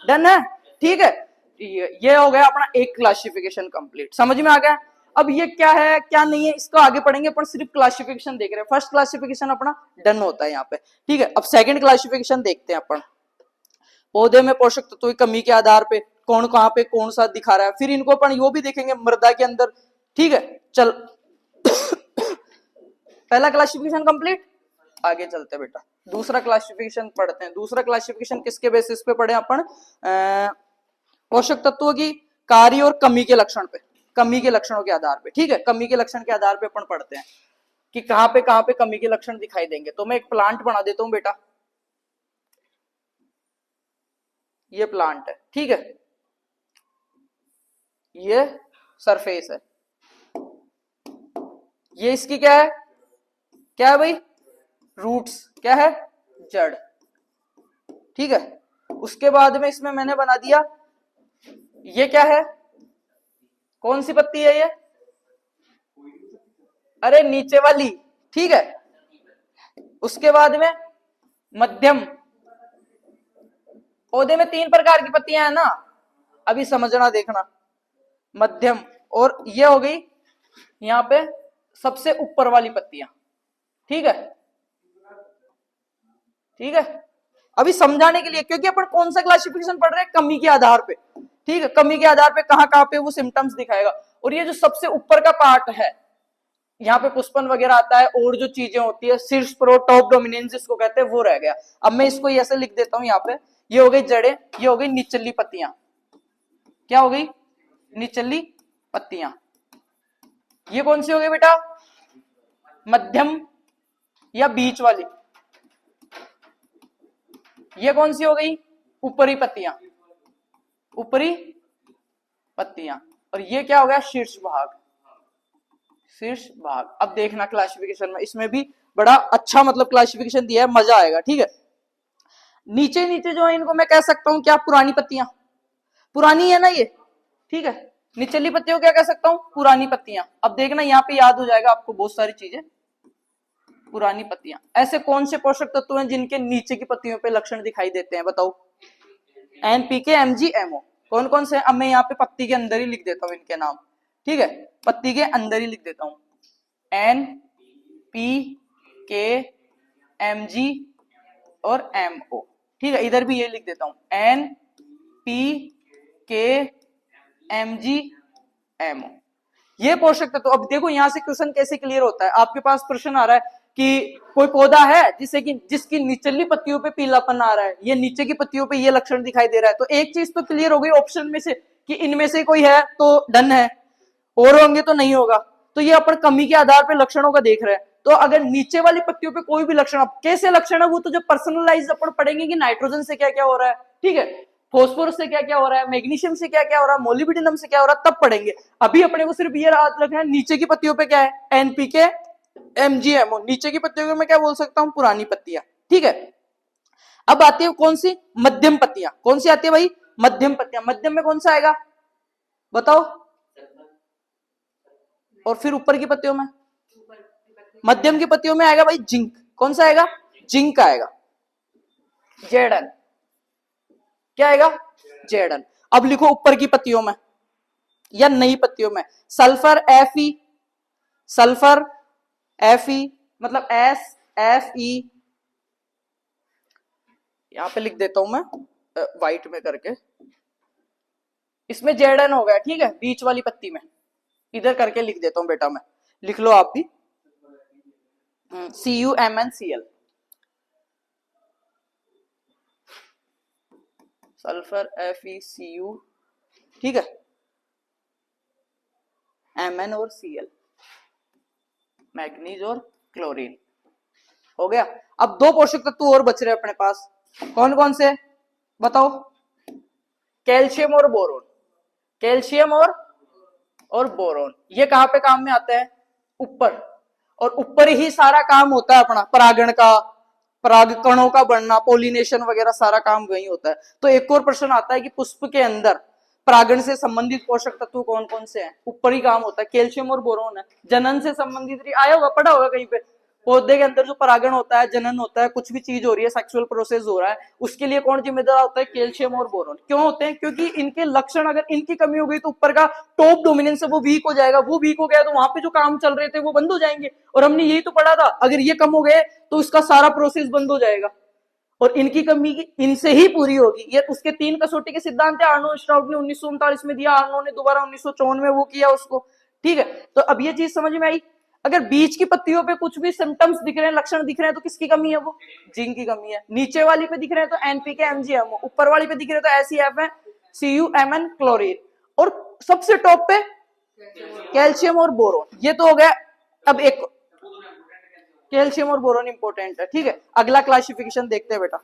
डन है, ठीक है। ये हो गया अपना एक क्लासिफिकेशन कंप्लीट, समझ में आ गया। अब ये क्या है क्या नहीं है इसको आगे पढ़ेंगे, अपन सिर्फ क्लासिफिकेशन देख रहे हैं। फर्स्ट क्लासिफिकेशन अपना डन होता है यहाँ पे, ठीक है। अब सेकंड क्लासिफिकेशन देखते हैं अपन, पौधे में पोषक तत्वों की कमी के आधार पे कौन कहां पे कौन सा दिखा रहा है। फिर इनको अपन यो भी देखेंगे मृदा के अंदर, ठीक है। चल पहला क्लासिफिकेशन कंप्लीट, आगे चलते बेटा, दूसरा क्लासिफिकेशन पढ़ते हैं। दूसरा क्लासिफिकेशन किसके बेसिस पे पढ़े अपन? पोषक तत्वों की कार्य और कमी के लक्षण पे, कमी के लक्षणों के आधार पे। ठीक है, कमी के लक्षण के आधार पे अपन पढ़ते हैं कि कहां पे कमी के लक्षण दिखाई देंगे। तो मैं एक प्लांट बना देता हूं बेटा, ये प्लांट है, ठीक है, ये सरफेस है, ये इसकी क्या है, क्या है भाई? रूट्स, क्या है? जड़। ठीक है, उसके बाद में इसमें मैंने बना दिया, ये क्या है, कौन सी पत्ती है ये? अरे नीचे वाली, ठीक है। उसके बाद में मध्यम, पौधे में 3 प्रकार की पत्तियां हैं ना, अभी समझना देखना। मध्यम, और ये हो गई यहां पे सबसे ऊपर वाली पत्तियां। ठीक है, ठीक है, अभी समझाने के लिए, क्योंकि अपन कौन सा क्लासिफिकेशन पढ़ रहे हैं? कमी के आधार पे। ठीक है, कमी के आधार पे कहां पे वो सिम्टम्स दिखाएगा। और ये जो सबसे ऊपर का पार्ट है, यहाँ पे पुष्पन वगैरह आता है और जो चीजें होती है, शीर्ष प्रो टॉप डोमिनेंस जिसको कहते हैं, वो रह गया। अब मैं इसको ऐसे लिख देता हूं यहाँ पे, ये हो गई जड़ें, ये हो गई निचली पत्तियां। क्या हो गई? निचली पत्तियां। ये कौन सी हो गई बेटा? मध्यम या बीच वाली। ये कौन सी हो गई? ऊपरी पत्तियां, ऊपरी पत्तियां। और ये क्या हो गया? शीर्ष भाग, शीर्ष भाग। अब देखना क्लासिफिकेशन में, इसमें भी बड़ा अच्छा मतलब क्लासिफिकेशन दिया है, मजा आएगा। ठीक है, नीचे नीचे जो है इनको मैं कह सकता हूं क्या? पुरानी पत्तियां, पुरानी है ना ये। ठीक है, निचली पत्तियों क्या कह सकता हूं? पुरानी पत्तियां। अब देखना यहाँ पे याद हो जाएगा आपको बहुत सारी चीजें। पुरानी पत्तियां, ऐसे कौन से पोषक तत्व हैं जिनके नीचे की पत्तियों पे लक्षण दिखाई देते हैं? बताओ। एनपीके, एमजी, एमओ, कौन कौन से? अब मैं यहाँ पे पत्ती के अंदर ही लिख देता हूं इनके नाम। ठीक है, पत्ती के अंदर ही लिख देता हूं, एन पी के एम जी और एम ओ। ठीक है, इधर भी ये लिख देता हूं, एन पी के एम जी एम ओ, ये पोषक तत्व। अब देखो यहां से क्वेश्चन कैसे क्लियर होता है। आपके पास प्रश्न आ रहा है कि कोई पौधा है जिसकी निचली पत्तियों पे पीलापन आ रहा है, ये नीचे की पत्तियों पे ये लक्षण दिखाई दे रहा है, तो एक चीज तो क्लियर हो गई ऑप्शन में से कि इनमें से कोई है तो डन है, और होंगे तो नहीं होगा। तो ये अपन कमी के आधार पे लक्षणों का देख रहे हैं। तो अगर नीचे वाली पत्तियों पे कोई भी लक्षण, अब कैसे लक्षण है वो तो जब पर्सनलाइज अपन पढ़ेंगे कि नाइट्रोजन से क्या क्या हो रहा है, ठीक है, फॉस्फोरस से क्या क्या हो रहा है, मैग्नीशियम से क्या क्या हो रहा है, मोलिब्डेनम से क्या हो रहा है, तब पढ़ेंगे। अभी अपने को सिर्फ ये याद रखना है नीचे की पत्तियों पे क्या है, एनपीके एमजीएमओ। नीचे की पत्तियों में मैं क्या बोल सकता हूं? पुरानी पत्तियां। ठीक है, अब आती है कौन सी? मध्यम पत्तियां। कौन सी आती है भाई? मध्यम पत्तियां। मध्यम में कौन सा आएगा बताओ? और फिर ऊपर की पत्तियों में, मध्यम की पत्तियों में आएगा भाई जिंक। कौन सा आएगा? जिंक आएगा। जेडन, क्या आएगा? जेडन। अब लिखो ऊपर की पत्तियों में या नई पत्तियों में, सल्फर एफई, सल्फर एफई मतलब एस एफ ई, यहां पे लिख देता हूं मैं व्हाइट में करके, इसमें जेडन हो गया। ठीक है, बीच वाली पत्ती में इधर करके लिख देता हूं बेटा मैं, लिख लो आप भी, CuMnCl, सल्फर FeCu, ठीक है, Mn और Cl, मैग्नीज और क्लोरीन, हो गया। अब 2 पोषक तत्व और बच रहे अपने पास, कौन कौन से बताओ? कैल्शियम और बोरोन, कैल्शियम और बोरोन। ये कहां पे काम में आता है? ऊपर, और ऊपर ही सारा काम होता है अपना परागण का, परागकणों का बढ़ना, पोलिनेशन वगैरह सारा काम वही होता है। तो एक और प्रश्न आता है कि पुष्प के अंदर परागण से संबंधित पोषक तत्व कौन कौन से हैं? ऊपर ही काम होता है, कैल्शियम और बोरोन है। जनन से संबंधित आया होगा, पढ़ा होगा कहीं पे, पौधे के अंदर जो परागण होता है, जनन होता है, कुछ भी चीज हो रही है, सेक्सुअल प्रोसेस हो रहा है, उसके लिए कौन जिम्मेदार होता है? कैल्शियम और बोरोन। क्यों होते हैं? क्योंकि इनके लक्षण, अगर इनकी कमी हो गई तो ऊपर का टॉप डोमिनेंस है वो वीक हो जाएगा, वो वीक हो गया तो वहां पे जो काम चल रहे थे वो बंद हो जाएंगे। और हमने यही तो पढ़ा था, अगर ये कम हो गए तो उसका सारा प्रोसेस बंद हो जाएगा, और इनकी कमी इनसे ही पूरी होगी। ये उसके 3 कसौटी के सिद्धांत है, आर्नो स्ट्राउड ने 1939 में दिया, आर्नो ने दोबारा 1954 में वो किया उसको। ठीक है, तो अब ये चीज समझ में आई। अगर बीच की पत्तियों पे कुछ भी सिम्टम्स दिख रहे हैं, लक्षण दिख रहे हैं, तो किसकी कमी है? वो जिंक की कमी है। नीचे वाली पे दिख रहे हैं तो एनपीके एमजीएमओ, ऊपर वाली पे दिख रहे हैं तो एसीएफ है CuMn क्लोरीन, और सबसे टॉप पे कैल्शियम और बोरोन। ये तो हो गया। अब एक कैल्शियम और बोरोन इंपॉर्टेंट है, ठीक है। अगला क्लासिफिकेशन देखते हैं बेटा,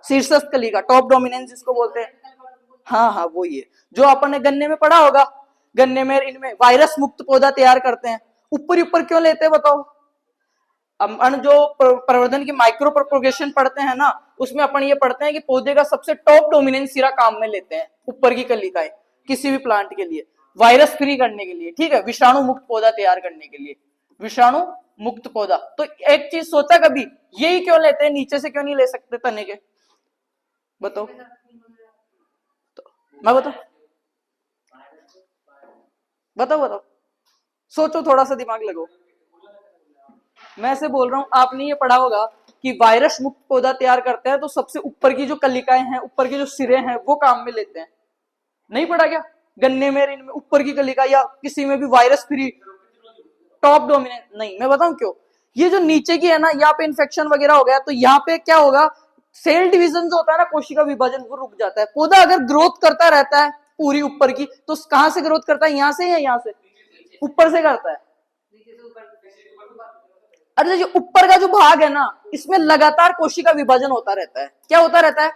शीर्षस्थ कलिका, टॉप डोमिनेंस जिसको बोलते हैं। हाँ वो ये जो अपन ने गन्ने में पढ़ा होगा, गन्ने में इनमें वायरस मुक्त पौधा तैयार करते हैं। ऊपर ही ऊपर क्यों लेते हैं बताओ? अपन जो प्रवर्धन की माइक्रो प्रोपोगेशन पढ़ते हैं ना, उसमें अपन ये पढ़ते हैं कि पौधे का सबसे टॉप डोमिनेंस सिरा काम में लेते हैं ऊपर की कलिकाएं, किसी भी प्लांट के लिए वायरस फ्री करने के लिए, ठीक है, विषाणु मुक्त पौधा तैयार करने के लिए, विषाणु मुक्त पौधा। तो एक चीज सोचा कभी, यही क्यों लेते हैं, नीचे से क्यों नहीं ले सकते तने के? बताओ तो, मैं बताओ सोचो, थोड़ा सा दिमाग लगाओ। मैं से बोल रहा हूं, आपने ये पढ़ा होगा कि वायरस मुक्त पौधा तैयार करते हैं तो सबसे ऊपर की जो कलिकाएं हैं, ऊपर के जो सिरे हैं, वो काम में लेते हैं। नहीं पढ़ा क्या? गन्ने में, इनमें ऊपर की कलिका या किसी में भी वायरस फ्री टॉप डोमिनेंट नहीं। मैं बताऊं क्यों? ये जो नीचे की है ना, यहाँ पे इन्फेक्शन वगैरह हो गया तो यहाँ पे क्या होगा, सेल डिवीजन जो होता है ना, कोशिका विभाजन, वो रुक जाता है। पौधा अगर ग्रोथ करता रहता है पूरी ऊपर की, तो कहां से ग्रोथ करता है? यहाँ से या यहाँ से? ऊपर से करता है। अरे जो ऊपर का जो भाग है ना, इसमें लगातार कोशिका विभाजन होता रहता है। क्या होता रहता है?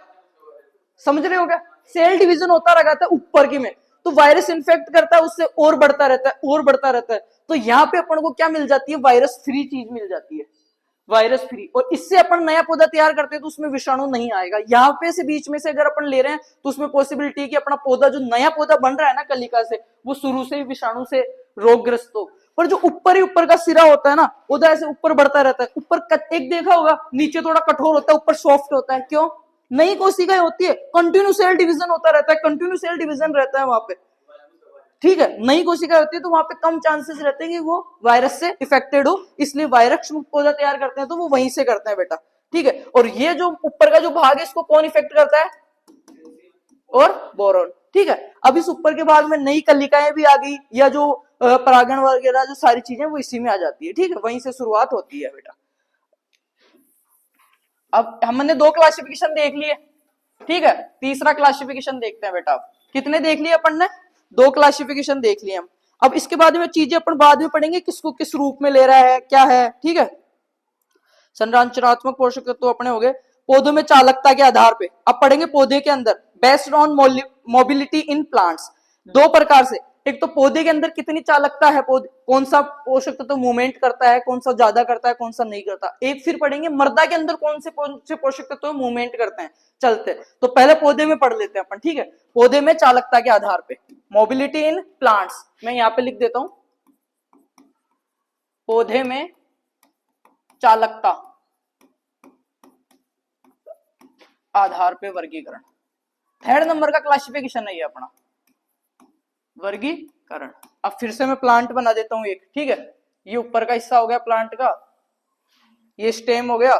समझ रहे हो क्या? सेल डिवीजन होता रहता है ऊपर की में। तो वायरस इन्फेक्ट करता है, उससे और बढ़ता रहता है, और बढ़ता रहता है। तो यहाँ पे अपन को क्या मिल जाती है? वायरस फ्री चीज मिल जाती है, वायरस फ्री। और इससे अपन नया पौधा तैयार करते हैं तो उसमें विषाणु नहीं आएगा। यहाँ पे से बीच में से अगर अपन ले रहे हैं तो उसमें पॉसिबिलिटी है कि अपना पौधा, जो नया पौधा बन रहा है ना कलिका से, वो शुरू से ही विषाणु से रोगग्रस्त हो। पर जो ऊपर ही ऊपर का सिरा होता है ना, पौधा ऐसे ऊपर बढ़ता रहता है। ऊपर एक देखा होगा, नीचे थोड़ा कठोर होता है, ऊपर सॉफ्ट होता है। क्यों? नई कोशिकाएं होती है, कंटिन्यू सेल डिवीजन होता रहता है, कंटिन्यू सेल डिवीजन रहता है वहां पे, ठीक है। नई कोशिका होती है तो वहां पे कम चांसेस रहते हैं कि वो वायरस से इफेक्टेड हो, इसलिए वायरस मुक्त पौधा तैयार करते हैं तो वो वहीं से करते हैं बेटा, ठीक है। और ये जो ऊपर का जो भाग है, इसको कौन इफेक्ट करता है? और बोरॉन, ठीक है। अब इस ऊपर के भाग में नई कलिकाएं भी आ गई, या जो परागण वगैरह जो सारी चीजें, वो इसी में आ जाती है, ठीक है। वहीं से शुरुआत होती है बेटा। अब हमने दो क्लासिफिकेशन देख लिए, ठीक है। तीसरा क्लासिफिकेशन देखते हैं बेटा। अब कितने देख लिए अपन ने? दो क्लासिफिकेशन देख लिए हम। अब इसके बाद में चीजें अपन बाद में पढ़ेंगे, किसको किस रूप में ले रहा है, क्या है, ठीक है। संरचनात्मक पोषक तत्व तो अपने हो गए। पौधों में चालकता के आधार पे अब पढ़ेंगे पौधे के अंदर, based on mobility in plants. दो प्रकार से, एक तो पौधे के अंदर कितनी चालकता है, पौधे कौन सा पोषक तत्व तो मूवमेंट करता है, कौन सा ज्यादा करता है, कौन सा नहीं करता। एक फिर पढ़ेंगे मृदा के अंदर कौन से पोषक तत्व मूवमेंट करते हैं, चलते हैं। तो पहले पौधे में पढ़ लेते हैं अपन, ठीक है। पौधे में चालकता के आधार पे, मोबिलिटी इन प्लांट्स, मैं यहां पे लिख देता हूं, पौधे में चालकता आधार पे वर्गीकरण। थर्ड नंबर का क्लासिफिकेशन है ये अपना, वर्गीकरण। अब फिर से मैं प्लांट बना देता हूं एक, ठीक है। ये ऊपर का हिस्सा हो गया प्लांट का, ये स्टेम हो गया,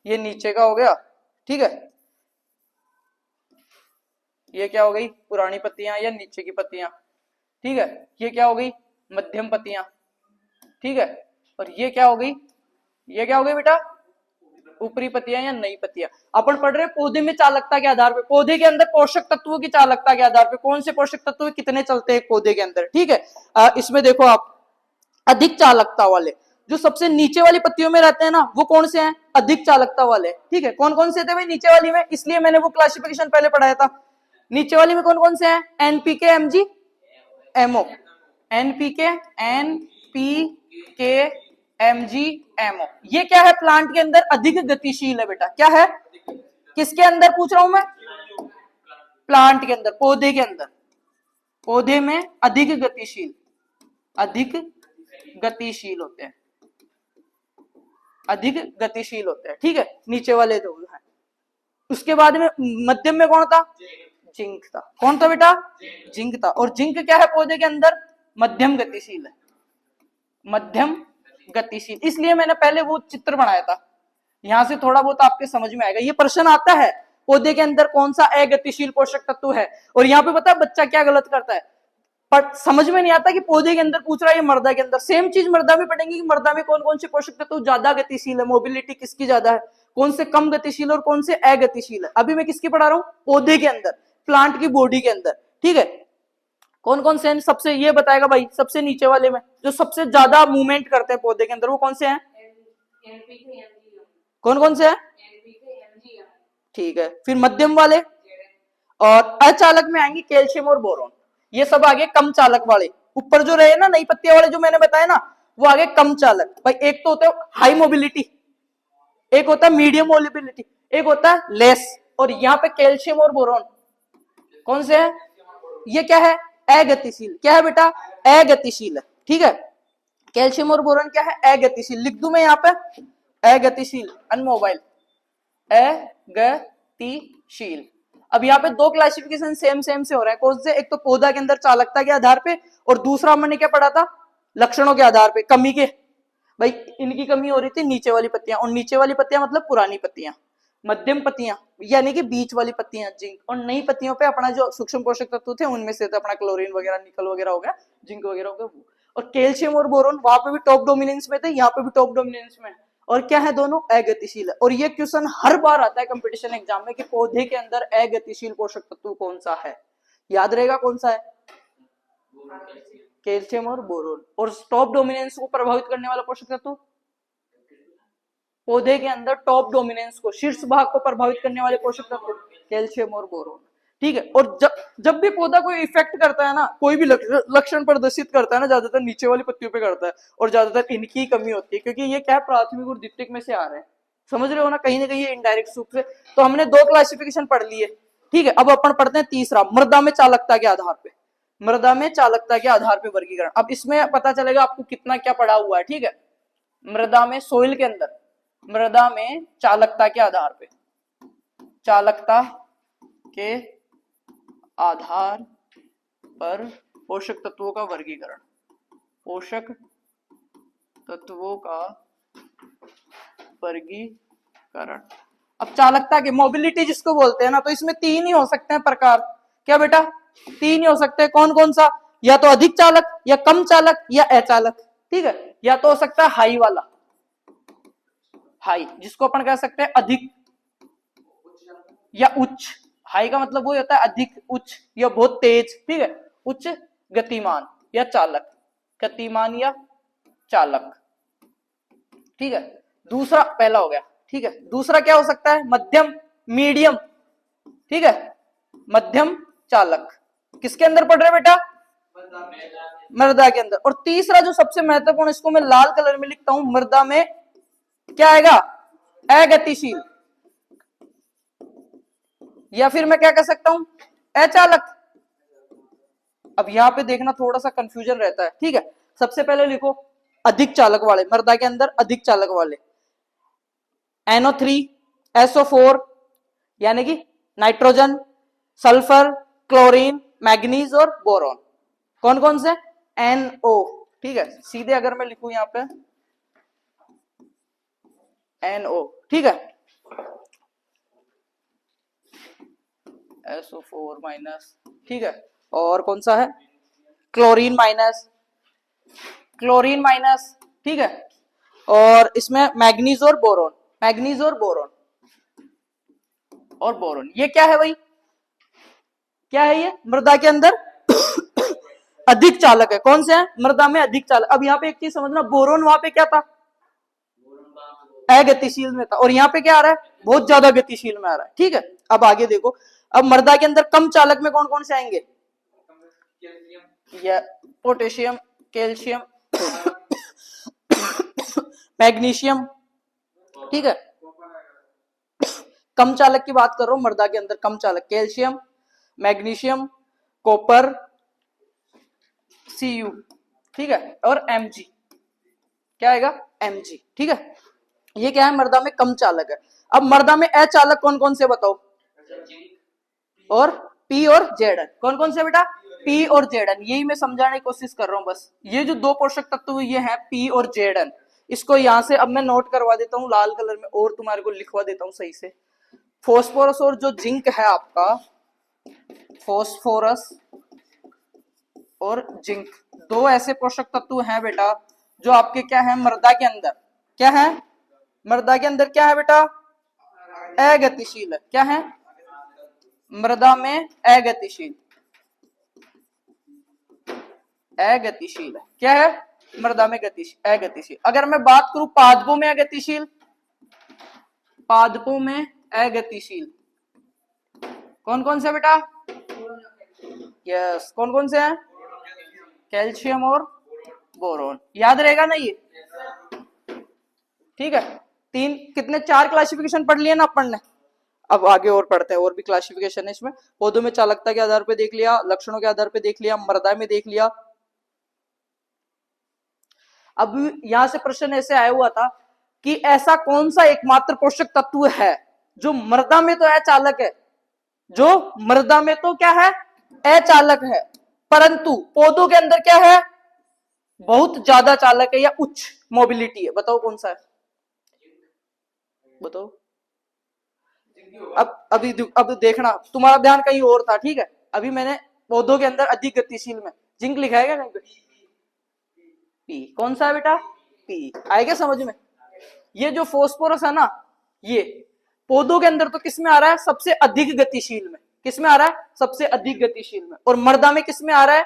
ये नीचे का हो गया, ठीक है। ये क्या हो गई? पुरानी पत्तियां या नीचे की पत्तियां, ठीक है। ये क्या हो गई? मध्यम पत्तियां, ठीक है। और ये क्या हो गई? ये क्या हो गई बेटा? ऊपरी पत्तियां या नई पत्तियां। अपन पढ़ रहे पौधे में चालकता के आधार पे, पौधे के अंदर पोषक तत्वों की चालकता के आधार पे, कौन से पोषक तत्व कितने चलते हैं पौधे के अंदर, ठीक है। इसमें देखो आप, अधिक चालकता वाले जो सबसे नीचे वाली पत्तियों में रहते हैं ना, वो कौन से हैं? अधिक चालकता वाले, ठीक है। कौन कौन से थे भाई नीचे वाली में? इसलिए मैंने वो क्लासिफिकेशन पहले पढ़ाया था। नीचे वाली में कौन कौन से हैं? NPK, MG, MO. NPK, NPK, MG, MO. ये क्या है? प्लांट के अंदर अधिक गतिशील है बेटा। क्या है? किसके अंदर पूछ रहा हूं मैं? प्लांट के अंदर, पौधे के अंदर। पौधे में अधिक गतिशील, अधिक गतिशील होते हैं, अधिक गतिशील होते हैं, ठीक है। नीचे वाले दो हैं। उसके बाद में मध्यम में कौन था? जिंक था। कौन था बेटा? जिंक था। और जिंक क्या है पौधे के अंदर? मध्यम गतिशील है, मध्यम गतिशील। इसलिए मैंने पहले वो चित्र बनाया था, यहां से थोड़ा बहुत आपके समझ में आएगा। ये प्रश्न आता है, पौधे के अंदर कौन सा अगतिशील पोषक तत्व है। और यहाँ पे पता है बच्चा क्या गलत करता है? पर समझ में नहीं आता कि पौधे के अंदर पूछ रहा है, ये मृदा के अंदर। सेम चीज मृदा में पढ़ेंगे कि मृदा में कौन कौन से पोषक तत्व ज्यादा गतिशील है, मोबिलिटी किसकी ज्यादा है, कौन से कम गतिशील और कौन से अगतिशील है। अभी मैं किसकी पढ़ा रहा हूं, पौधे के अंदर, प्लांट की बॉडी के अंदर, ठीक है। कौन कौन से हैं, सबसे ये बताएगा भाई, सबसे नीचे वाले में जो सबसे ज्यादा मूवमेंट करते हैं पौधे के अंदर, वो कौन से हैं, कौन कौन से हैं, ठीक है। फिर मध्यम वाले और अचालक में आएंगे कैल्शियम और बोरॉन। ये सब आगे कम चालक वाले, ऊपर जो रहे ना नई पत्तियां वाले जो मैंने बताया ना, वो आगे कम चालक। भाई एक तो होता है हाई मोबिलिटी, एक होता है मीडियम मोबिलिटी, एक होता है लेस। और यहाँ पे कैल्शियम और बोरॉन कौन से है, ये क्या है, अगतिशील। क्या है बेटा, अगतिशील है, ठीक है। कैल्शियम और बोरॉन क्या है, अगतिशील। लिख दूं मैं यहाँ पे, अगतिशील, अनमोबाइल, अगतिशील। अब यहाँ पे दो क्लासिफिकेशन सेम सेम से हो रहा है, कौन से, एक तो पौधा के अंदर चालकता के आधार पे, और दूसरा मैंने क्या पढ़ा था, लक्षणों के आधार पे, कमी के। भाई इनकी कमी हो रही थी नीचे वाली पत्तियां, और नीचे वाली पत्तियां मतलब पुरानी पत्तियां, मध्यम पत्तियां यानी कि बीच वाली पत्तियां जिंक, और नई पत्तियों पे अपना जो सूक्ष्म पोषक तत्व थे उनमें से तो अपना क्लोरीन वगैरह, निकल वगैरह हो गया, जिंक वगैरह हो गया वो। और कैल्शियम और बोरॉन वहां पे भी टॉप डोमिनेंस में थे, यहाँ पे भी टॉप डोमिनेंस में है। और क्या है, दोनों अगतिशील है। और ये क्वेश्चन हर बार आता है कंपटीशन एग्जाम में कि पौधे के अंदर अगतिशील पोषक तत्व कौन सा है, याद रहेगा कौन सा है, कैल्शियम और बोरोन। और टॉप डोमिनेंस को प्रभावित करने वाला पोषक तत्व, पौधे के अंदर टॉप डोमिनेंस को, शीर्ष भाग को प्रभावित करने वाले पोषक तत्व कैल्शियम और बोरोन, ठीक है। और जब भी पौधा कोई इफेक्ट करता है ना, कोई भी लक्षण प्रदर्शित करता है ना, ज्यादातर नीचे वाली पत्तियों पे करता है, और ज्यादातर इनकी कमी होती है, क्योंकि ये क्या प्राथमिक और द्वितीयक में से आ रहे हैं, समझ रहे हो ना कहीं इनडायरेक्ट रूप से। तो हमने दो क्लासिफिकेशन पढ़ लिए, ठीक है। अब अपन पढ़ते हैं तीसरा, मृदा में चालकता के आधार पे, मृदा में चालकता के आधार पे वर्गीकरण। अब इसमें पता चलेगा आपको कितना क्या पढ़ा हुआ है, ठीक है। मृदा में, सोइल के अंदर, मृदा में चालकता के आधार पे, चालकता के आधार पर पोषक तत्वों का वर्गीकरण, पोषक तत्वों का वर्गीकरण। अब चालकता के, मोबिलिटी जिसको बोलते हैं ना, तो इसमें तीन ही हो सकते हैं प्रकार, क्या बेटा, तीन ही हो सकते हैं। कौन कौन सा, या तो अधिक चालक, या कम चालक, या अचालक, ठीक है। या तो हो सकता है हाई वाला, हाई जिसको अपन कह सकते हैं अधिक, या उच्च। हाई का मतलब वो होता है अधिक, उच्च या बहुत तेज, ठीक है। उच्च गतिमान या चालक, गतिमान या चालक, ठीक है। दूसरा पहला हो गया, ठीक है। दूसरा क्या हो सकता है, मध्यम, मीडियम, ठीक है, मध्यम चालक। किसके अंदर पढ़ रहे बेटा, मृदा के अंदर। और तीसरा जो सबसे महत्वपूर्ण, इसको मैं लाल कलर में लिखता हूं, मृदा में क्या आएगा, अगतिशील, या फिर मैं क्या कह सकता हूं, अचालक। अब यहां पे देखना थोड़ा सा कंफ्यूजन रहता है, ठीक है। सबसे पहले लिखो अधिक चालक वाले, मृदा के अंदर अधिक चालक वाले, NO3, SO4 यानी कि नाइट्रोजन, सल्फर, क्लोरीन, मैग्नीज और बोरॉन। कौन कौन से, NO, ठीक है। सीधे अगर मैं लिखूं यहां पे NO, ठीक है, SO4 माइनस, ठीक है। और कौन सा है, क्लोरीन माइनस, क्लोरीन माइनस, ठीक है। और इसमें मैग्नीज और बोरॉन, मैग्नीज और बोरॉन, और बोरॉन। ये क्या है भाई, क्या है ये, मृदा के अंदर अधिक चालक है। कौन से है, मृदा में अधिक चालक। अब यहाँ पे एक चीज समझना, बोरॉन वहां पे क्या था, अगतिशील में था, और यहाँ पे क्या आ रहा है, बहुत ज्यादा गतिशील में आ रहा है, ठीक है। अब आगे देखो, अब मृदा के अंदर कम चालक में कौन कौन से आएंगे, या पोटेशियम, कैल्शियम, मैग्नीशियम, ठीक है। कम चालक की बात कर रहा हूं, मृदा के अंदर कम चालक, कैल्शियम, मैग्नीशियम, कॉपर, Cu, ठीक है। और Mg, क्या आएगा, Mg, ठीक है। ये क्या है, मृदा में कम चालक है। अब मृदा में अचालक कौन कौन से बताओ, और P और Zn, कौन कौन से बेटा, P और Zn। यही मैं समझाने की कोशिश कर रहा हूं बस। ये जो दो पोषक तत्व ये हैं P और Zn, इसको यहां से अब मैं नोट करवा देता हूं लाल कलर में, और तुम्हारे को लिखवा देता हूं सही से। फॉस्फोरस और जो जिंक है आपका, फॉस्फोरस और जिंक, दो ऐसे पोषक तत्व हैं बेटा जो आपके क्या है मृदा के अंदर, क्या है मृदा के अंदर क्या है बेटा, अगतिशील है। क्या है मृदा में अगतिशील, अगतिशील है। क्या है मृदा में गतिशील, अगतिशील। अगर मैं बात करूं पादपों में अगतिशील, पादपों में अगतिशील कौन कौन से बेटा, यस कौन कौन से हैं, कैल्शियम और बोरोन। याद रहेगा ना ये, ठीक है। तीन कितने, चार क्लासिफिकेशन पढ़ लिए ना अपन ने। अब आगे और पढ़ते हैं, और भी क्लासिफिकेशन है इसमें। पौधों में चालकता के आधार पे देख लिया, लक्षणों के आधार पे देख लिया, मृदा में देख लिया। अब यहां से प्रश्न ऐसे आया हुआ था कि ऐसा कौन सा एकमात्र पोषक तत्व है जो मृदा में तो अचालक है, जो मृदा में तो क्या है अचालक है, परंतु पौधों के अंदर क्या है बहुत ज्यादा चालक है या उच्च मोबिलिटी है। बताओ कौन सा है, बताओ। अब देखना तुम्हारा ध्यान कहीं और था, ठीक है। अभी मैंने पौधों के अंदर अधिक गतिशील में जिंक लिखा है क्या कहीं पे, पी कौन सा है बेटा, पी आएगा समझ में। ये जो फास्फोरस है ना, ये पौधों के अंदर तो किस में आ रहा है सबसे अधिक गतिशील में, किस में आ रहा है सबसे अधिक गतिशील में, और मृदा में किस में आ रहा है,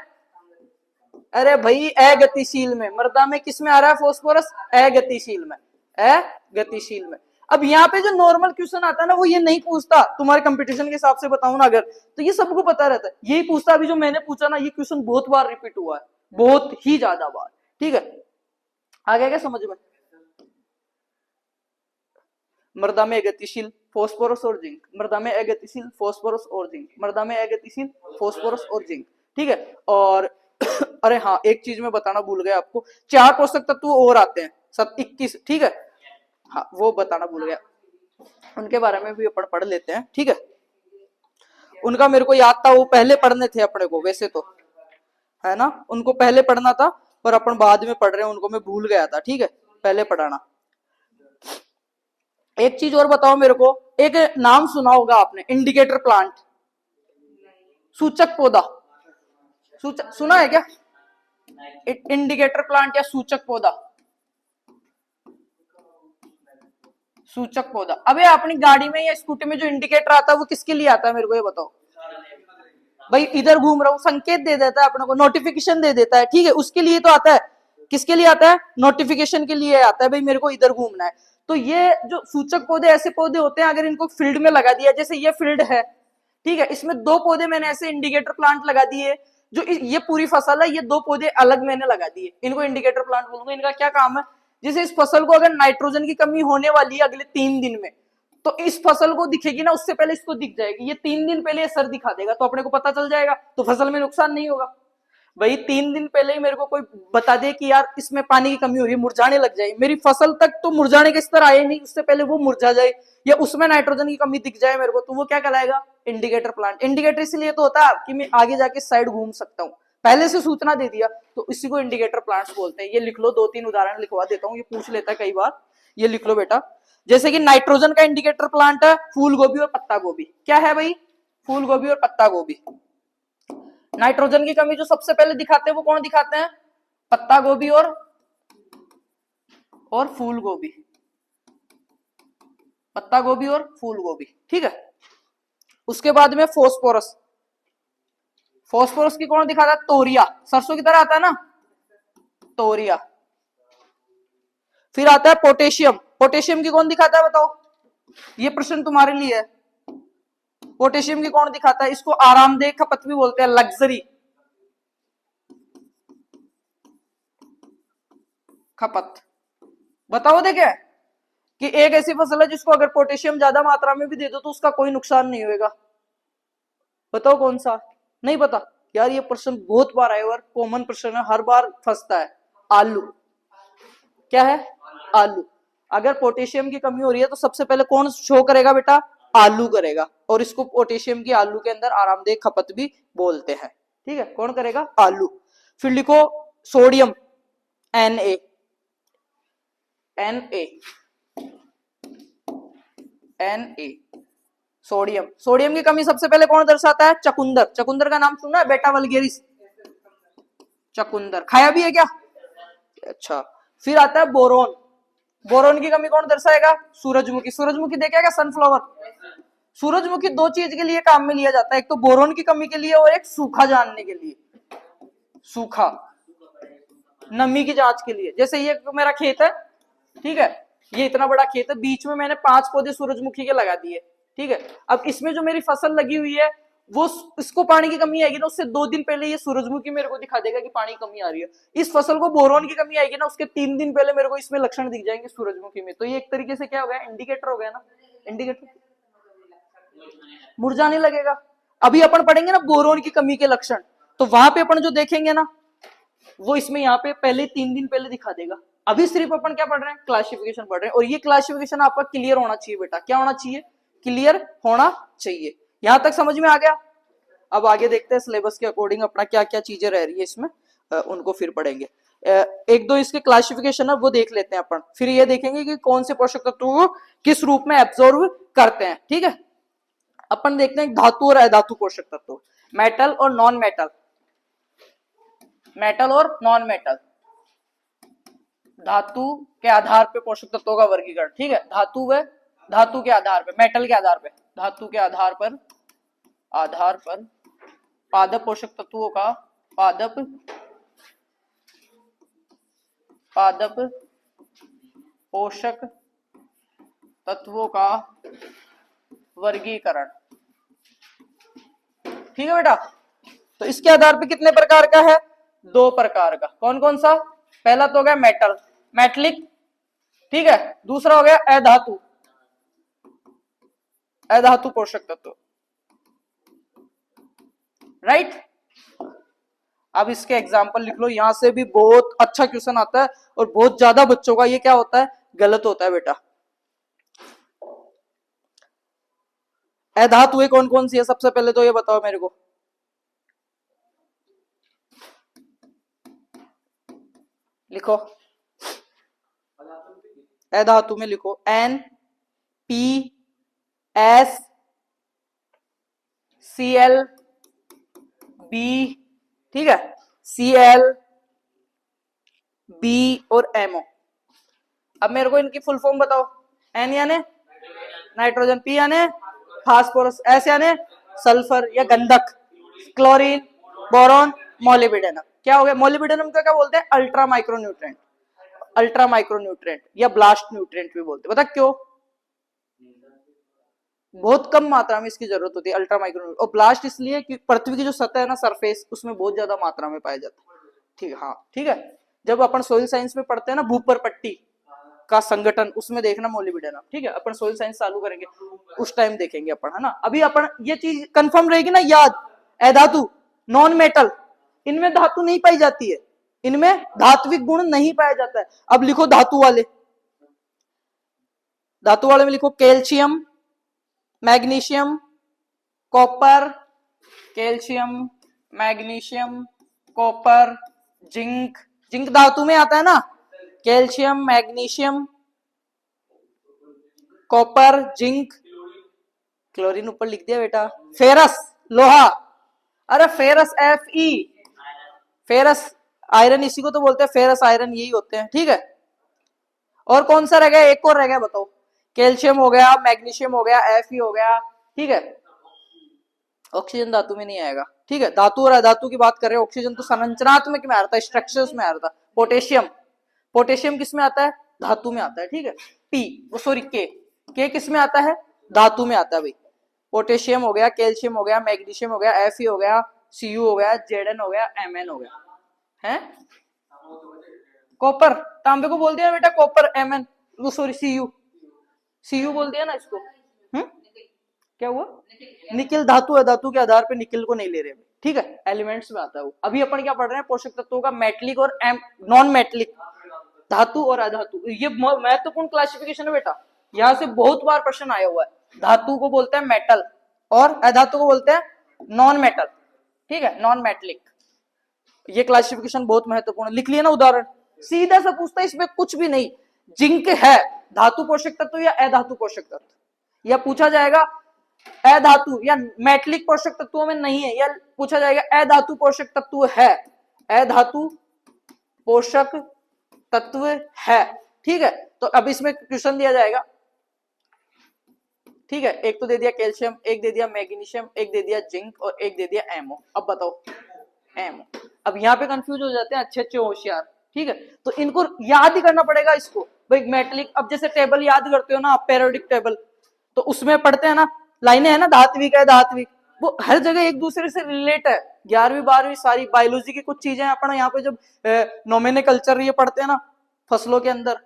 अरे भाई अगतिशील में। मृदा में किस में आ रहा है फास्फोरस, अगतिशील में, अगतिशील में। अब यहाँ पे जो नॉर्मल क्वेश्चन आता है ना वो ये नहीं पूछता, तुम्हारे कंपटीशन के हिसाब से बताऊं ना अगर, तो ये सबको पता रहता है। यही पूछता अभी जो मैंने पूछा ना, ये क्वेश्चन बहुत बार रिपीट हुआ है, बहुत ही ज्यादा बार, ठीक है। आ गया क्या समझ में। मृदा में अगतिशील फास्फोरस और जिंक, मृदा में अगतिशील फास्फोरस और जिंक, मृदा में अगतिशील फास्फोरस और जिंक, ठीक है। और अरे हाँ एक चीज मैं बताना भूल गया आपको, चार पोषक तत्व और आते हैं, सब 21, ठीक है। हाँ वो बताना भूल गया, उनके बारे में भी अपन पढ़ लेते हैं, ठीक है। उनका मेरे को याद था, वो पहले पढ़ने थे अपने को वैसे तो, है ना, उनको पहले पढ़ना था, पर अपन बाद में पढ़ रहे हैं, उनको मैं भूल गया था, ठीक है, पहले पढ़ाना। एक चीज और बताओ मेरे को, एक नाम सुना होगा आपने, इंडिकेटर प्लांट, सूचक पौधा, सूचक सुना है क्या, इंडिकेटर प्लांट या सूचक पौधा, सूचक पौधा। अबे अपनी गाड़ी में या स्कूटी में जो इंडिकेटर आता है वो किसके लिए आता है मेरे को ये बताओ भाई। इधर घूम रहा हूं संकेत दे देता है अपने को, नोटिफिकेशन दे देता है, ठीक है, उसके लिए तो आता है। किसके लिए आता है, नोटिफिकेशन के लिए आता है भाई मेरे को इधर घूमना है। तो ये जो सूचक पौधे ऐसे पौधे होते हैं, अगर इनको फील्ड में लगा दिया, जैसे ये फील्ड है, ठीक है, इसमें दो पौधे मैंने ऐसे इंडिकेटर प्लांट लगा दिए, जो ये पूरी फसल है, ये दो पौधे अलग मैंने लगा दिए, इनको इंडिकेटर प्लांट बोलूंगा। इनका क्या काम है, जैसे इस फसल को अगर नाइट्रोजन की कमी होने वाली है अगले 3 दिन में, तो इस फसल को दिखेगी ना, उससे पहले इसको दिख जाएगी। ये 3 दिन पहले असर दिखा देगा, तो अपने को पता चल जाएगा, तो फसल में नुकसान नहीं होगा। भाई 3 दिन पहले ही मेरे को कोई बता दे कि यार इसमें पानी की कमी हो रही है, मुरझाने लग जाए, मेरी फसल तक तो मुरझाने के स्तर आए नहीं, उससे पहले वो मुरझा जाए, या उसमें नाइट्रोजन की कमी दिख जाए मेरे को, तो वो क्या कहलाएगा, इंडिकेटर प्लांट। इंडिकेटर इसलिए तो होता है कि मैं आगे जाके साइड घूम सकता हूँ, पहले से सूचना दे दिया, तो इसी को इंडिकेटर प्लांट्स बोलते हैं। ये लिख लो, 2-3 उदाहरण लिखवा देता हूँ, ये पूछ लेता है कई बार, ये लिख लो बेटा। जैसे कि नाइट्रोजन का इंडिकेटर प्लांट है फूल गोभी और पत्ता गोभी। क्या है भाई, फूल गोभी और पत्ता गोभी। नाइट्रोजन की कमी जो सबसे पहले दिखाते हैं वो कौन दिखाते हैं, पत्ता गोभी और फूल गोभी, पत्ता गोभी और फूल गोभी, ठीक है। उसके बाद में फास्फोरस, फास्फोरस की कौन दिखाता है, तोरिया, सरसों की तरह आता है ना, तोरिया। फिर आता है पोटेशियम, पोटेशियम की कौन दिखाता है बताओ, ये प्रश्न तुम्हारे लिए है। पोटेशियम की कौन दिखाता है, इसको आरामदेह खपत भी बोलते हैं, लग्जरी खपत। बताओ देखे कि एक ऐसी फसल है जिसको अगर पोटेशियम ज्यादा मात्रा में भी दे दो तो उसका कोई नुकसान नहीं होगा। बताओ कौन सा, नहीं पता यार, ये प्रश्न बहुत बार आया और कॉमन प्रश्न है, हर बार फंसता है। आलू, क्या है, आलू। अगर पोटेशियम की कमी हो रही है तो सबसे पहले कौन शो करेगा बेटा, आलू करेगा, और इसको पोटेशियम की आलू के अंदर आरामदेह खपत भी बोलते हैं, ठीक है, कौन करेगा, आलू। फिर लिखो sodium, Na, Na, sodium. Sodium की कमी सबसे पहले कौन दर्शाता है, चकुंदर, चकुंदर का नाम सुना है, बेटा वल्गेरिस, चकुंदर खाया भी है क्या? अच्छा, फिर आता है बोरोन। बोरोन की कमी कौन दर्शाएगा? सूरजमुखी। सूरजमुखी देखा क्या? सनफ्लावर। सूरजमुखी दो चीज के लिए काम में लिया जाता है, एक तो बोरोन की कमी के लिए और एक सूखा जानने के लिए। सूखा, नमी की जांच के लिए। जैसे ये मेरा खेत है, ठीक है, ये इतना बड़ा खेत है, बीच में मैंने 5 पौधे सूरजमुखी के लगा दिए, ठीक है। अब इसमें जो मेरी फसल लगी हुई है वो, इसको पानी की कमी आएगी ना, उससे 2 दिन पहले ये सूरजमुखी मेरे को दिखा देगा कि पानी की कमी आ रही है। इस फसल को बोरोन की कमी आएगी ना, उसके 3 दिन पहले मेरे को इसमें लक्षण दिख जाएंगे सूरजमुखी में। तो ये एक तरीके से क्या हो गया? इंडिकेटर हो गया ना। इंडिकेटर मुरझाने लगेगा। अभी अपन पढ़ेंगे ना बोरोन की कमी के लक्षण, तो वहां पे अपन जो देखेंगे ना, वो इसमें यहाँ पे पहले 3 दिन पहले दिखा देगा। अभी सिर्फ अपन क्या पढ़ रहे हैं? क्लासिफिकेशन पढ़ रहे हैं। और ये क्लासिफिकेशन आपका क्लियर होना चाहिए बेटा। क्या होना चाहिए? क्लियर होना चाहिए। यहां तक समझ में आ गया? अब आगे देखते हैं सिलेबस के अकॉर्डिंग अपना क्या क्या चीजें रह रही है इसमें, उनको फिर पढ़ेंगे। एक दो इसके क्लासिफिकेशन है वो देख लेते हैं अपन, फिर ये देखेंगे कि कौन से पोषक तत्व को किस रूप में एब्जॉर्ब करते हैं, ठीक है। अपन देखते हैं धातु और अधातु पोषक तत्व, मेटल और नॉन मेटल। मेटल और नॉन मेटल, धातु के आधार पे पोषक तत्वों का वर्गीकरण, ठीक है। धातु व धातु के आधार पे, मेटल के आधार पे, धातु के आधार पर पादप पोषक तत्वों का पादप पोषक तत्वों का वर्गीकरण, ठीक है बेटा। तो इसके आधार पे कितने प्रकार का है? 2 प्रकार का। कौन कौन सा? पहला तो हो गया मेटल, मेटलिक, ठीक है। दूसरा हो गया अधातु पोषक तत्व, राइट। अब इसके एग्जाम्पल लिख लो, यहां से भी बहुत अच्छा क्वेश्चन आता है और बहुत ज्यादा बच्चों का ये क्या होता है? गलत होता है बेटा। अधातुएं कौन कौन सी है? सबसे पहले तो ये बताओ मेरे को। लिखो, अधातु में लिखो NPSCl, ठीक है, Cl, B और MO। अब मेरे को इनकी फुल फॉर्म बताओ। N यानी नाइट्रोजन, P यानी फास्फोरस, S यानी सल्फर या गंधक, क्लोरीन, बोरॉन, मोलिब्डेनम। क्या हो गया? मोलिब्डेनम का क्या बोलते हैं? अल्ट्रा माइक्रोन्यूट्रेंट, अल्ट्रा माइक्रोन्यूट्रेंट या ब्लास्ट न्यूट्रेंट भी बोलते हैं। पता क्यों? बहुत कम मात्रा में इसकी जरूरत होती है अल्ट्रा माइक्रोन्यूट्रेंट। और ब्लास्ट इसलिए कि पृथ्वी की जो सतह है ना, सरफेस, उसमें बहुत ज्यादा मात्रा में पाया जाता है, ठीक है। हाँ, ठीक है। जब अपन सोइल साइंस में पढ़ते हैं ना, भूपर पट्टी का संगठन, उसमें देखना मोलिब्डेनम, ठीक है। अपन सोइल साइंस चालू करेंगे उस टाइम देखेंगे अपन, है ना। अभी अपन ये चीज कंफर्म रहेगी ना, याद। अधातु, नॉन मेटल, इनमें धातु नहीं पाई जाती है, इनमें धात्विक गुण नहीं पाया जाता है। अब लिखो धातु वाले। धातु वाले में लिखो calcium, magnesium, copper, calcium, magnesium, copper, zinc. Zinc धातु में आता है ना, calcium, magnesium, copper, zinc, chlorine ऊपर लिख दिया बेटा। फेरस, लोहा, अरे फेरस Fe, फेरस आयरन, इसी को तो बोलते हैं फेरस आयरन, यही होते हैं, ठीक है। और कौन सा रह गया? एक और रह गया, बताओ। कैल्शियम हो गया, मैग्नीशियम हो गया, Fe हो गया, ठीक है। ऑक्सीजन धातु में नहीं आएगा, ठीक है। धातु और अधातु की बात कर रहे हैं, ऑक्सीजन तो संरचनात्मक में आ रहा था, स्ट्रक्चर्स में आ रहा था। पोटेशियम, पोटेशियम किस में आता है? धातु में आता है, ठीक है। के किस में आता है? धातु में आता है भाई। पोटेशियम हो गया, कैल्शियम हो गया, मैग्नीशियम हो गया, Fe हो गया, Cu हो गया, Zn हो गया, Mn हो गया, है। कॉपर, तांबे को बोल दिया बेटा कॉपर, Mn, वो सॉरी Cu बोल दिया ना इसको। क्या हुआ? निकिल धातु है, धातु के आधार पे निकिल को नहीं ले रहे, ठीक है। एलिमेंट्स में आता है वो। अभी अपन क्या पढ़ रहे हैं? पोषक तत्वों का मेटलिक और नॉन मेटलिक, धातु और अधातु। ये महत्वपूर्ण क्लासिफिकेशन है बेटा, यहां से बहुत बार प्रश्न आया हुआ है। धातु को बोलते हैं मेटल और अधातु को बोलते हैं नॉन मेटल, ठीक है, नॉन मेटलिक। ये क्लासिफिकेशन बहुत महत्वपूर्ण है, लिख लिया ना उदाहरण। सीधा सा पूछता है, इसमें कुछ भी नहीं। जिंक है धातु पोषक तत्व या अधातु पोषक तत्व, या पूछा जाएगा अधातु या मेटलिक पोषक तत्वों में नहीं है, या पूछा जाएगा अधातु पोषक तत्व है, अधातु पोषक तत्व है। ठीक है, तो अब इसमें क्वेश्चन दिया जाएगा। ठीक है, एक तो दे दिया कैल्शियम, एक दे दिया मैग्नीशियम, एक दे दिया जिंक और एक दे दिया एमओ। अब बताओ एमओ। अब यहाँ पे कंफ्यूज हो जाते हैं अच्छे अच्छे होशियार। ठीक है, तो इनको याद ही करना पड़ेगा इसको भाई। मेटलिक, अब जैसे टेबल याद करते हो ना आप, पेरियोडिक टेबल, तो उसमें पढ़ते हैं ना, लाइनें है ना, धात्विक है धात्विक, वो हर जगह एक दूसरे से रिलेट है। 11वीं 12वीं सारी बायोलॉजी की कुछ चीजें अपन यहाँ पे जब नोमेनकल्चर ये पढ़ते हैं ना फसलों के अंदर,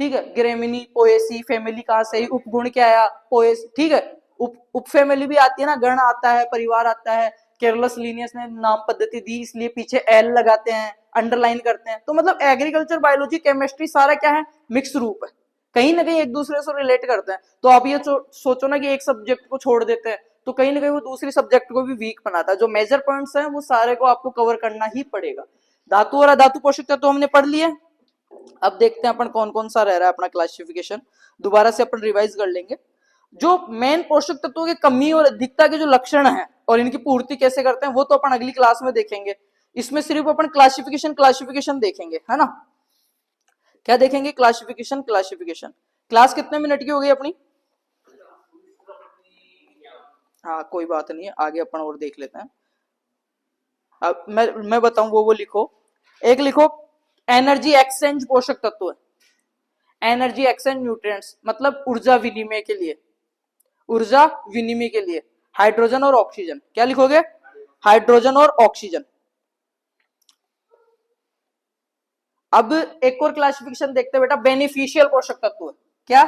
ठीक है, ग्रेमिनी पोएसी फैमिली कहाँ से, उपगुण क्या आया पोएस, ठीक है, उप फैमिली भी आती है ना, गण आता है, परिवार आता है। केरलस लीनियस ने नाम पद्धति दी इसलिए पीछे एल लगाते हैं, अंडरलाइन करते हैं। तो मतलब एग्रीकल्चर बायोलॉजी केमिस्ट्री सारा क्या है, मिक्स रूप है, कहीं ना कहीं एक दूसरे से रिलेट करते हैं। तो आप ये सोचो ना कि एक सब्जेक्ट को छोड़ देते हैं तो कहीं ना कहीं वो दूसरी सब्जेक्ट को भी वीक बनाता है। जो मेजर पॉइंट्स हैं वो सारे को आपको कवर करना ही पड़ेगा। धातु और अधातु पोषक तत्व तो हमने पढ़ लिए। अब देखते हैं अपन कौन कौन सा रह रहा है अपना क्लासिफिकेशन, दोबारा से अपन रिवाइज कर लेंगे। जो मेन पोषक तत्वों की कमी और अधिकता के जो लक्षण है और इनकी पूर्ति कैसे करते हैं वो तो अपन अगली क्लास में देखेंगे। इसमें सिर्फ अपन क्लासिफिकेशन देखेंगे, है ना। क्या देखेंगे, क्लासिफिकेशन। क्लास कितने मिनट की हो गई अपनी? हाँ कोई बात नहीं है, आगे अपन और देख लेते हैं। अब मैं बताऊं वो लिखो। एक लिखो एनर्जी एक्सचेंज पोषक तत्व है। एनर्जी एक्सचेंज न्यूट्रिएंट्स मतलब ऊर्जा विनिमय के लिए, हाइड्रोजन और ऑक्सीजन। क्या लिखोगे, हाइड्रोजन और ऑक्सीजन। अब एक और क्लासिफिकेशन देखते हैं बेटा, बेनिफिशियल पोषक तत्व है। क्या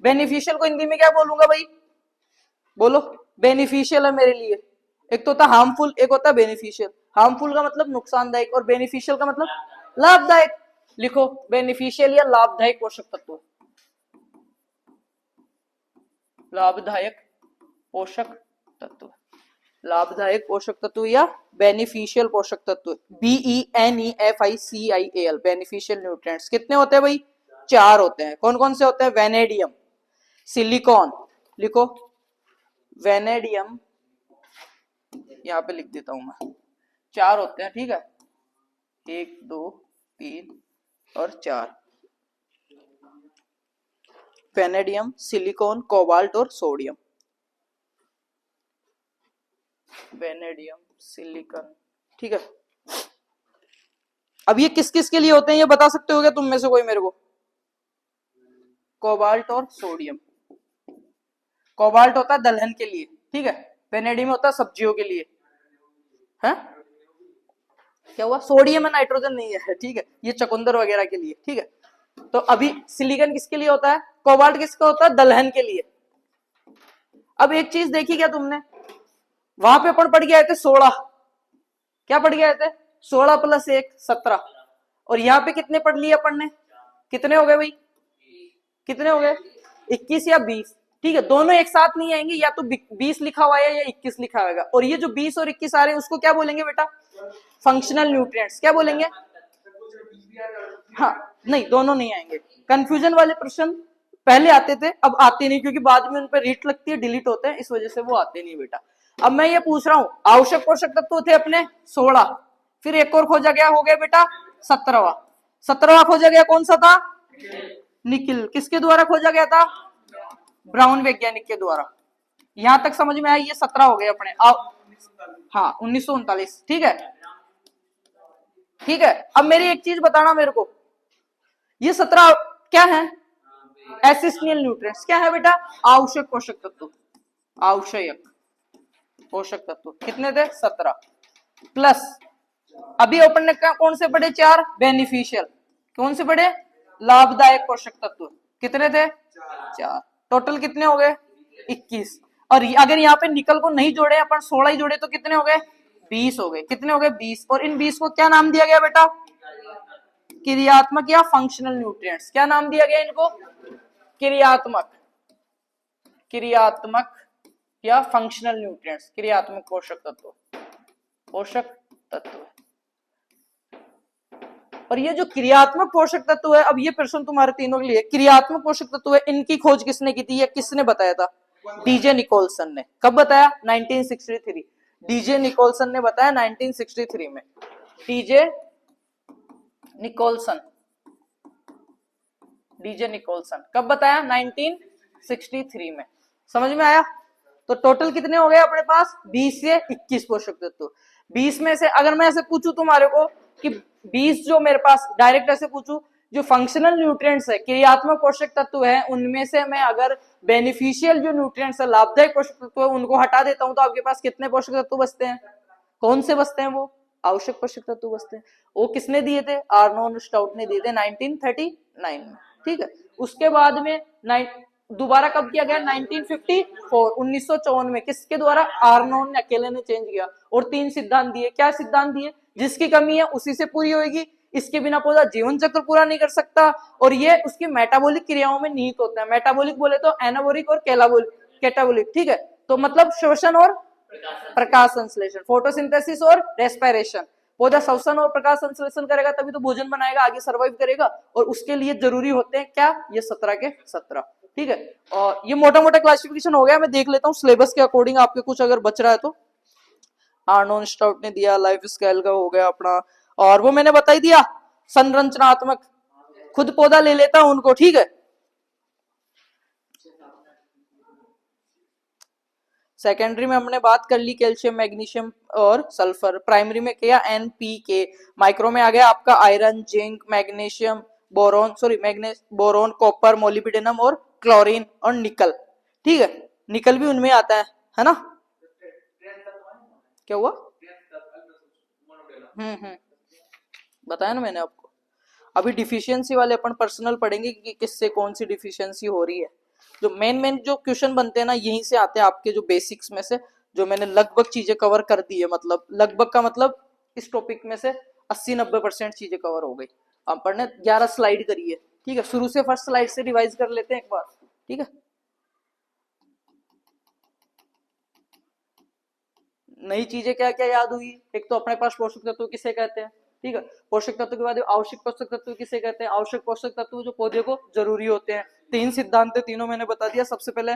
बेनिफिशियल को हिंदी में क्या बोलूंगा भाई, बोलो। बेनिफिशियल है मेरे लिए, एक तो होता हार्मफुल, एक होता है बेनिफिशियल। हार्मफुल का मतलब नुकसानदायक और बेनिफिशियल का मतलब लाभदायक। लिखो बेनिफिशियल या लाभदायक पोषक तत्व, लाभदायक पोषक तत्व, लाभदायक पोषक तत्व या बेनिफिशियल पोषक तत्व। BENEFICIAL बेनिफिशियल न्यूट्रिएंट्स कितने होते हैं भाई, 4 होते हैं। कौन कौन से होते हैं, वेनेडियम, सिलिकॉन, लिखो वेनेडियम, यहां पे लिख देता हूं मैं, 4 होते हैं। ठीक है, 1 2 3 और 4, वेनेडियम, सिलिकॉन, कोबाल्ट और सोडियम। वेनेडियम, सिलिकॉन, ठीक है। अब ये किस किस के लिए होते हैं ये बता सकते हो क्या तुम में से कोई मेरे को? कोबाल्ट और सोडियम। कोबाल्ट होता है दलहन के लिए, ठीक है। वेनेडियम होता है सब्जियों के लिए, है क्या हुआ, सोडियम है, नाइट्रोजन नहीं है, ठीक है, ये चकुंदर वगैरह के लिए, ठीक है। तो अभी सिलिकॉन किसके लिए होता है, कोबाल्ट किसका होता है, दलहन के लिए। अब एक चीज देखी क्या तुमने, वहां पे अपन पढ़ के आए थे 16, क्या पढ़ के आए थे, 16 + 1 17, और यहाँ पे कितने पढ़ लिए अपन ने, कितने हो गए भाई, कितने हो गए, 21 या 20, ठीक है। दोनों एक साथ नहीं आएंगे, या तो 20 लिखा हुआ है या 21 लिखा हुआ है। और ये जो 20 और 21 आ रहे हैं उसको क्या बोलेंगे बेटा, फंक्शनल न्यूट्रिएंट्स। क्या बोलेंगे, हाँ नहीं दोनों नहीं आएंगे। कंफ्यूजन वाले प्रश्न पहले आते थे, अब आते नहीं, क्योंकि बाद में उन पर रीट लगती है, डिलीट होते हैं, इस वजह से वो आते नहीं बेटा। अब मैं ये पूछ रहा हूं, आवश्यक पोषक तत्व थे अपने 16, फिर एक और खोजा गया, हो गया बेटा 17वां खोजा गया, कौन सा था, निकिल। किसके द्वारा खोजा गया था, ब्राउन वैज्ञानिक के द्वारा। यहां तक समझ में आया, ये 17 हो गए अपने। हाँ 1939, ठीक है, ठीक है। अब मेरी एक चीज बताना मेरे को, ये 17 क्या है, एसेंशियल न्यूट्रिएंट्स। क्या है बेटा, आवश्यक पोषक तत्व, आवश्यक पोषक तत्व कितने थे, 17 प्लस अभी ओपन ने कौन से पढ़े, 4 बेनिफिशियल, कौन से पढ़े, लाभदायक पोषक तत्व, कितने थे, 4, टोटल कितने हो गए, 21। और अगर यहाँ पे निकल को नहीं जोड़े अपन, 16 ही जोड़े तो कितने हो गए, 20 हो गए। कितने हो गए, 20। और इन 20 को क्या नाम दिया गया बेटा, क्रियात्मक या फंक्शनल न्यूट्रिएंट्स। क्या नाम दिया गया इनको, क्रियात्मक या फंक्शनल न्यूट्रिएंट्स, क्रियात्मक पोषक तत्व, और ये जो क्रियात्मक पोषक तत्व है, अब ये प्रश्न तुम्हारे तीनों के लिए, क्रियात्मक पोषक तत्व है, इनकी खोज किसने की थी या किसने बताया था, डीजे निकोलसन ने। कब बताया, 1963, डीजे निकोलसन ने बताया 1963 में। DJ Nicholson, DJ Nicholson. कब बताया? 1963 में। समझ में आया? तो टोटल कितने हो गए अपने पास? 20 से 21 पोषक तत्व। 20 में से अगर मैं ऐसे पूछूं तुम्हारे को कि 20 जो मेरे पास डायरेक्ट ऐसे पूछूं, जो फंक्शनल न्यूट्रिएंट्स है, क्रियात्मक पोषक तत्व है, उनमें से मैं अगर बेनिफिशियल जो न्यूट्रिएंट्स है, लाभदायक पोषक तत्व है, उनको हटा देता हूं तो आपके पास कितने पोषक तत्व बचते हैं? कौन से बचते हैं? वो आवश्यक पोषक तत्व बचते हैं। वो किसने दिए थे? आर्नोल्ड स्टाउट ने दिए थे 1939 में। ठीक है। उसके बाद में दोबारा कब किया गया? 1954, 1954 में। किसके द्वारा? आर्नोल्ड ने अकेले ने चेंज किया और 3 सिद्धांत दिए। क्या सिद्धांत दिए? जिसकी कमी है उसी से पूरी होगी, इसके बिना पौधा जीवन चक्र पूरा नहीं कर सकता, और ये उसकी मेटाबॉलिक क्रियाओं में निहित होता है। मेटाबॉलिक बोले तो एनाबॉलिक और कैटाबॉलिक। ठीक है। तो मतलब श्वसन और प्रकाश संश्लेषण, फोटोसिंथेसिस और रेस्पिरेशन। पौधा श्वसन और प्रकाश संश्लेषण करेगा तभी तो भोजन बनाएगा, आगे सर्वाइव करेगा, और उसके लिए जरूरी होते हैं क्या? ये 17 के 17। ठीक है। और ये मोटा मोटा क्लासिफिकेशन हो गया। मैं देख लेता हूँ सिलेबस के अकॉर्डिंग आपके कुछ अगर बच रहा है तो। आर्नोल्ड स्टाउट ने दिया, लाइफ स्केल का हो गया अपना, और वो मैंने बता ही दिया संरचनात्मक, खुद पौधा ले लेता हूं उनको। ठीक है। सेकेंडरी में हमने बात कर ली कैल्शियम, मैग्नीशियम और सल्फर। प्राइमरी में किया NPK। माइक्रो में आ गया आपका iron, zinc, magnesium, boron, copper, molybdenum और क्लोरीन और निकल। ठीक है। निकल भी उनमें आता है ना? क्या हुआ? बताया ना मैंने आपको। अभी डिफिशियंसी वाले अपन पर्सनल पढ़ेंगे कि किससे कौन सी डिफिशियंसी हो रही है। जो मेन जो क्वेश्चन बनते हैं ना, यहीं से आते हैं आपके जो बेसिक्स में से, जो मैंने लगभग चीजें कवर कर दी है। मतलब लगभग का मतलब इस टॉपिक में से 80-90% चीजें कवर हो गई। अपन ने 11 स्लाइड करी है। ठीक है। शुरू से फर्स्ट स्लाइड से रिवाइज कर लेते हैं एक बार। ठीक है। नई चीजें क्या क्या याद हुई? एक तो अपने पास पोषक तत्व किसे कहते हैं। ठीक है। पोषक तत्व के बाद आवश्यक पोषक तत्व किसे कहते हैं? आवश्यक पोषक तत्व जो पौधे को जरूरी होते हैं। 3 सिद्धांत, तीनों मैंने बता दिया। सबसे पहले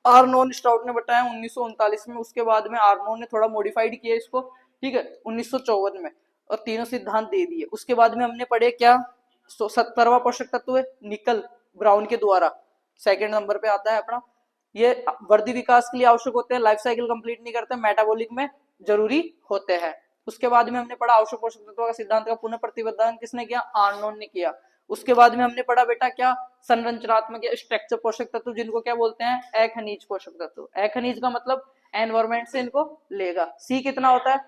आर्नोल्ड स्टाउट ने बताया 1939 में। उसके बाद में आर्नोल्ड ने थोड़ा मॉडिफाइड किया इसको। ठीक है। 1954 में, और तीनों सिद्धांत दे दिए। उसके बाद में हमने पढ़े क्या? 70वां पोषक तत्व है निकल, ब्राउन के द्वारा। सेकेंड नंबर पे आता है अपना। ये वृद्धि विकास के लिए आवश्यक होते हैं, लाइफ साइकिल कंप्लीट नहीं करते, मेटाबॉलिक में जरूरी होते हैं। उसके बाद में हमने पढ़ा आवश्यक पोषक तत्वों का सिद्धांत का पुनः प्रतिपादन किसने किया? आर्नोल्ड ने किया। उसके बाद में हमने पढ़ा बेटा क्या? संरचनात्मक स्ट्रक्चर पोषक तत्व, जिनको क्या बोलते हैं? अखनिज पोषक तत्व। अखनिज का मतलब एनवायरमेंट से इनको लेगा। सी कितना होता है?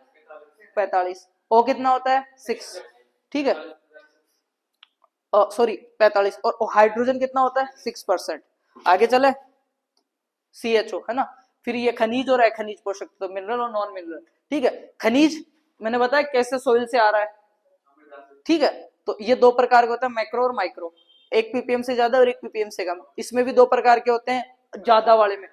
45। ओ कितना होता है? 6। ठीक है। सॉरी 45। और हाइड्रोजन कितना होता है? 6%। आगे चले, CHO है ना। फिर ये खनिज और अखनिज पोषक तत्व, मिनरल और नॉन मिनरल। ठीक है। खनिज मैंने बताया कैसे सोइल से आ रहा है। ठीक है। तो ये 2 प्रकार के होते हैं, मैक्रो और माइक्रो। 1 ppm से ज्यादा और 1 ppm से कम। इसमें भी 2 प्रकार के होते हैं ज्यादा वाले में।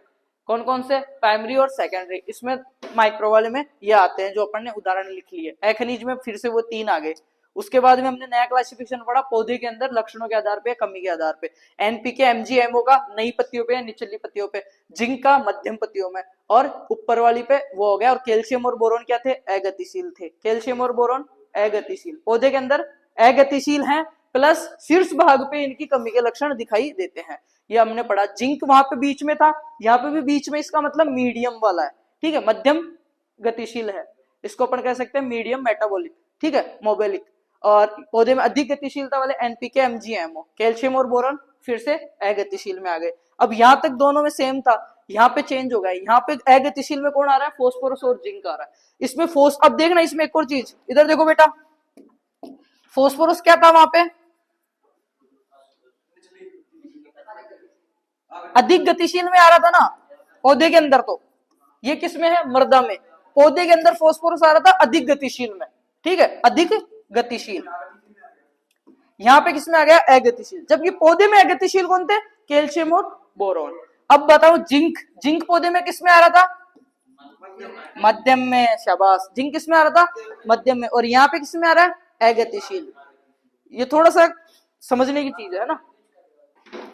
कौन कौन से? प्राइमरी और सेकेंडरी। इसमें माइक्रो वाले में ये आते हैं जो अपन ने उदाहरण लिख लिए। अखनिज में फिर से वो 3 आ गए। उसके बाद में हमने नया क्लासिफिकेशन पढ़ा पौधे के अंदर लक्षणों के आधार पे, कमी के आधार पे। NPK MgMO का नई पत्तियों पे, निचली पत्तियों पे। जिंक का मध्यम पत्तियों में, और ऊपर वाली पे वो हो गया। और कैल्शियम और बोरोन क्या थे? अगतिशील थे। कैल्शियम और बोरोन अगतिशील। पौधे के अंदर अगतिशील हैं, प्लस शीर्ष भाग पे इनकी कमी के लक्षण दिखाई देते हैं। ये हमने पढ़ा। जिंक वहां पे बीच में था, यहाँ पे भी बीच में, इसका मतलब मीडियम वाला है। ठीक है। मध्यम गतिशील है, इसको अपन कह सकते हैं मीडियम मेटाबॉलिक। ठीक है, मोबेलिक। और पौधे में अधिक गतिशीलता वाले NPK MgMO। कैल्शियम और बोरॉन फिर से अगतिशील में आ गए। अब यहां तक दोनों में सेम था, यहाँ पे चेंज हो गया। यहाँ पे अगतिशील में कौन आ रहा है? फोस्फोरस और जिंक आ रहा है। इसमें अब देखना, इसमें एक और चीज, इधर देखो बेटा, फोस्फोरस क्या था वहां पे? अधिक गतिशील में आ रहा था ना पौधे के अंदर। तो ये किस में है? मृदा में। पौधे के अंदर फोस्फोरस आ रहा था अधिक गतिशील में। ठीक है, अधिक गतिशील। यहाँ पे किसमें आ गया? अगतिशील। जबकि पौधे में अगतिशील कौन थे? कैल्शियम और बोरोन। अब बताओ जिंक, जिंक पौधे में किसमें आ रहा था? मध्यम में। शाबाश। जिंक किसमें आ रहा था? मध्यम में। और यहाँ पे किसमें आ रहा है? अगतिशील। ये थोड़ा सा समझने की चीज है ना।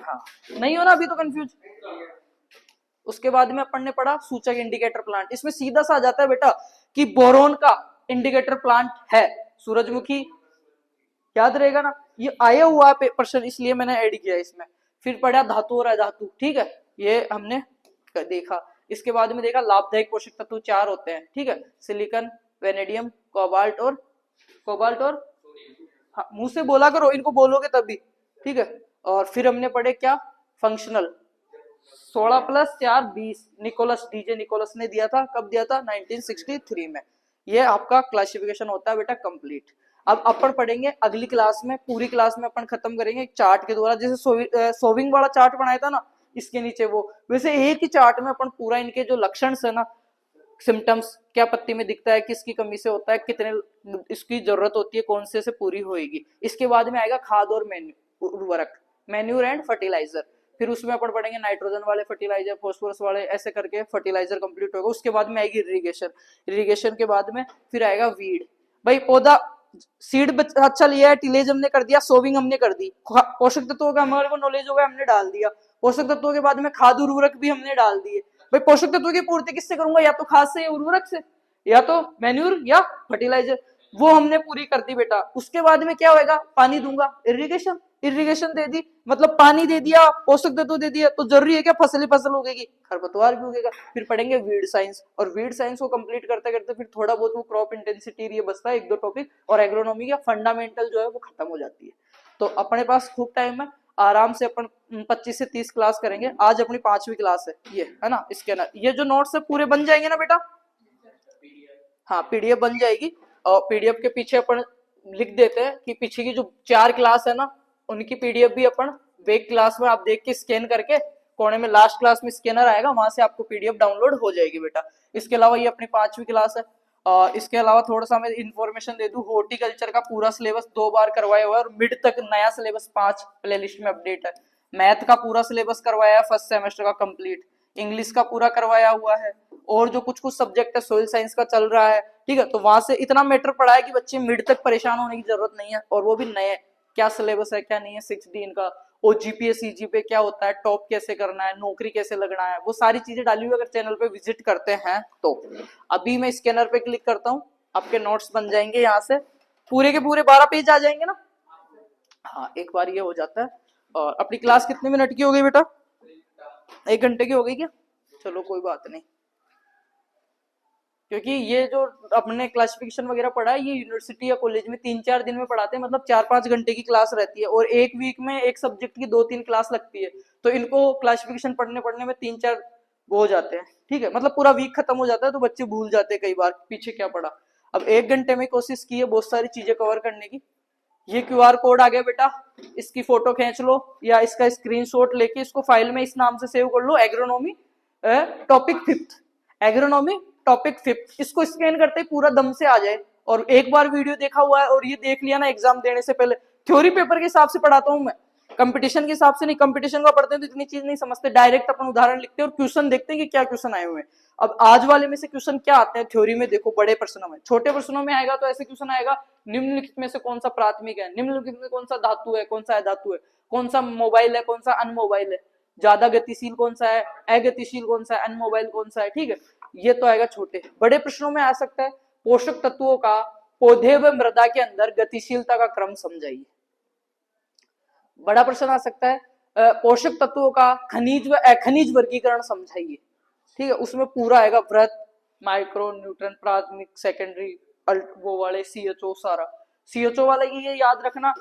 हाँ, नहीं हो ना अभी तो कंफ्यूज। उसके बाद में अपन ने पढ़ा सूचक इंडिकेटर प्लांट। इसमें सीधा सा आ जाता है बेटा कि बोरोन का इंडिकेटर प्लांट है सूरजमुखी, याद रहेगा ना, ये आया हुआ है प्रश्न इसलिए मैंने ऐड किया इसमें। फिर पढ़ा धातु और अधातु, ठीक है, ये हमने देखा। इसके बाद में देखा लाभदायक पोषक तत्व 4 होते हैं, ठीक है, सिलिकॉन, वेनेडियम, कोबाल्ट और हाँ, मुंह से बोला करो, इनको बोलोगे तभी, ठीक है। और फिर हमने पढ़े क्या, फंक्शनल 16 + 4 20, निकोलस, डीजे निकोलस ने दिया था, कब दिया था, 1963 में। ये आपका क्लासिफिकेशन होता है बेटा कंप्लीट। अब अपन पढ़ेंगे अगली क्लास में, पूरी क्लास में अपन खत्म करेंगे एक चार्ट के द्वारा, जैसे सोविंग वाला चार्ट बनाया था ना इसके नीचे, वो वैसे एक ही चार्ट में अपन पूरा इनके जो लक्षण है ना, सिम्टम्स, क्या पत्ती में दिखता है, किसकी कमी से होता है, कितने इसकी जरूरत होती है, कौन से पूरी होएगी। इसके बाद में आएगा खाद और उर्वरक, मैन्यूर एंड फर्टिलाइजर। फिर उसमें अपन पढ़ेंगे नाइट्रोजन वाले फर्टिलाइजर, फास्फोरस वाले, ऐसे करके फर्टिलाइजर कंप्लीट होगा। उसके बाद में आएगी इरिगेशन, इरिगेशन के बाद में फिर आएगा वीड। भाई पौधा सीड अच्छा लिया है, टिलेज हमने कर दिया, सोविंग हमने कर दी, पोषक तत्वों का हमारे को नॉलेज होगा, हमने डाल दिया। पोषक तत्वों के बाद में खाद उर्वरक भी हमने डाल दिए। भाई पोषक तत्वों की पूर्ति किससे करूंगा, या तो खाद से या उर्वरक से, या तो मैन्यूर या फर्टिलाइजर, वो हमने पूरी कर दी बेटा। उसके बाद में क्या होगा, पानी दूंगा, इरिगेशन, इरिगेशन दे दी, मतलब पानी दे दिया, पोषक तत्व दे दिया, तो जरूरी है क्या फसल ही फसल उगेगी, खरपतवार भी उगेगा। फिर पढ़ेंगे वीड साइंस, और वीड साइंस को कंप्लीट करते करते फिर थोड़ा बहुत वो क्रॉप इंटेंसिटी ये बचता है, 1-2 टॉपिक, और एग्रोनॉमी का फंडामेंटल जो है वो खत्म हो जाती है। तो अपने पास खूब टाइम है, आराम से अपन 25 से 30 क्लास करेंगे। आज अपनी 5वीं क्लास है ये, है ना। इसके ना ये जो नोट्स है पूरे बन जाएंगे ना बेटा, हाँ पीडीएफ बन जाएगी। और पीडीएफ के पीछे अपन लिख देते हैं कि पीछे की जो 4 क्लास है ना, उनकी पीडीएफ भी अपन वेक क्लास में आप देख के स्कैन करके, कोने में लास्ट क्लास में स्कैनर आएगा, वहां से आपको पीडीएफ डाउनलोड हो जाएगी बेटा। इसके अलावा ये अपनी 5वीं क्लास है। इसके अलावा थोड़ा सा मैं इन्फॉर्मेशन दे दूं, हॉर्टिकल्चर का पूरा सिलेबस 2 बार करवाया हुआ है, और मिड तक नया सिलेबस 5 प्लेलिस्ट में अपडेट है। मैथ का पूरा सिलेबस करवाया है फर्स्ट सेमेस्टर का कंप्लीट, इंग्लिश का पूरा करवाया हुआ है, और जो कुछ कुछ सब्जेक्ट है सोइल साइंस का चल रहा है, ठीक है। तो वहां से इतना मैटर पढ़ा है कि बच्चे मिड तक परेशान होने की जरूरत नहीं है, और वो भी नए, क्या सिलेबस है क्या नहीं है, 6D इनका, और जीपीए सीजीपीए क्या होता है, टॉप कैसे करना है, नौकरी कैसे लगना है, वो सारी चीजें डाली हुई अगर चैनल पे विजिट करते हैं तो। अभी मैं स्कैनर पे क्लिक करता हूँ, आपके नोट्स बन जाएंगे, यहाँ से पूरे के पूरे 12 पेज आ जाएंगे ना। हाँ एक बार ये हो जाता है। और अपनी क्लास कितने मिनट की हो गई बेटा, 1 घंटे की हो गई क्या, चलो कोई बात नहीं, क्योंकि ये जो अपने क्लासिफिकेशन वगैरह पढ़ा है ये यूनिवर्सिटी या कॉलेज में 3-4 दिन में पढ़ाते हैं, मतलब 4-5 घंटे की क्लास रहती है, और एक वीक में एक सब्जेक्ट की 2-3 क्लास लगती है, तो इनको क्लासिफिकेशन पढ़ने में 3-4 वो हो जाते हैं, ठीक है, मतलब पूरा वीक खत्म हो जाता है, तो बच्चे भूल जाते हैं कई बार पीछे क्या पढ़ा। अब 1 घंटे में कोशिश की है बहुत सारी चीजें कवर करने की। ये QR कोड आ गया बेटा, इसकी फोटो खींच लो या इसका स्क्रीनशॉट लेके इसको फाइल में इस नाम से सेव कर लो, agronomy topic 5th, agronomy topic 5th, इसको स्कैन करते ही पूरा दम से आ जाए। और एक बार वीडियो देखा हुआ है और ये देख लिया ना एग्जाम देने से पहले, थ्योरी पेपर के हिसाब से पढ़ाता हूं मैं, कंपटीशन के हिसाब से नहीं। कंपटीशन का पढ़ते हैं तो इतनी चीज नहीं समझते, डायरेक्ट अपन उदाहरण लिखते हैं और क्वेश्चन देखते हैं कि क्या क्वेश्चन आए हुए हैं। अब आज वाले में से क्वेश्चन क्या आते हैं थ्योरी में, देखो बड़े प्रश्नों में, छोटे प्रश्नों में आएगा तो ऐसे क्वेश्चन आएगा, निम्नलिखित में से कौन सा प्राथमिक है, निम्नलिखित में कौन सा धातु है, कौन सा अधातु है, कौन सा मोबाइल है, कौन सा अनमोबाइल है, ज्यादा गतिशील कौन सा है, अगतिशील कौन सा है, अनमोबाइल कौन सा है, ठीक है। ये तो आएगा छोटे। बड़े प्रश्नों में आ सकता है पोषक तत्वों का पौधे व मृदा के अंदर गतिशीलता का क्रम समझाइए। बड़ा प्रश्न आ सकता है पोषक तत्वों का खनिज व अखनिज वर्गीकरण समझाइए, ठीक है। उसमें पूरा आएगा वृत्त, माइक्रो न्यूट्रन, प्राथमिक, सेकेंडरी, वो वाले CHO, सारा CHO वाले ये याद रखना,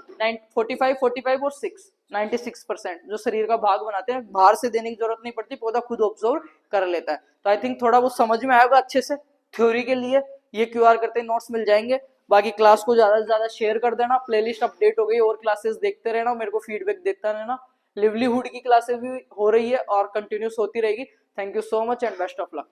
45 और 6 96% जो शरीर का भाग बनाते हैं, बाहर से देने की जरूरत नहीं पड़ती, पौधा खुद ऑब्जर्व कर लेता है। तो आई थिंक थोड़ा वो समझ में आएगा अच्छे से। थ्योरी के लिए ये QR करते नोट्स मिल जाएंगे। बाकी क्लास को ज्यादा से ज्यादा शेयर कर देना, प्लेलिस्ट अपडेट हो गई, और क्लासेस देखते रहना, मेरे को फीडबैक देता रहना। लिवलीहुड की क्लासेस भी हो रही है और कंटिन्यूस होती रहेगी। Thank you so much and best of luck.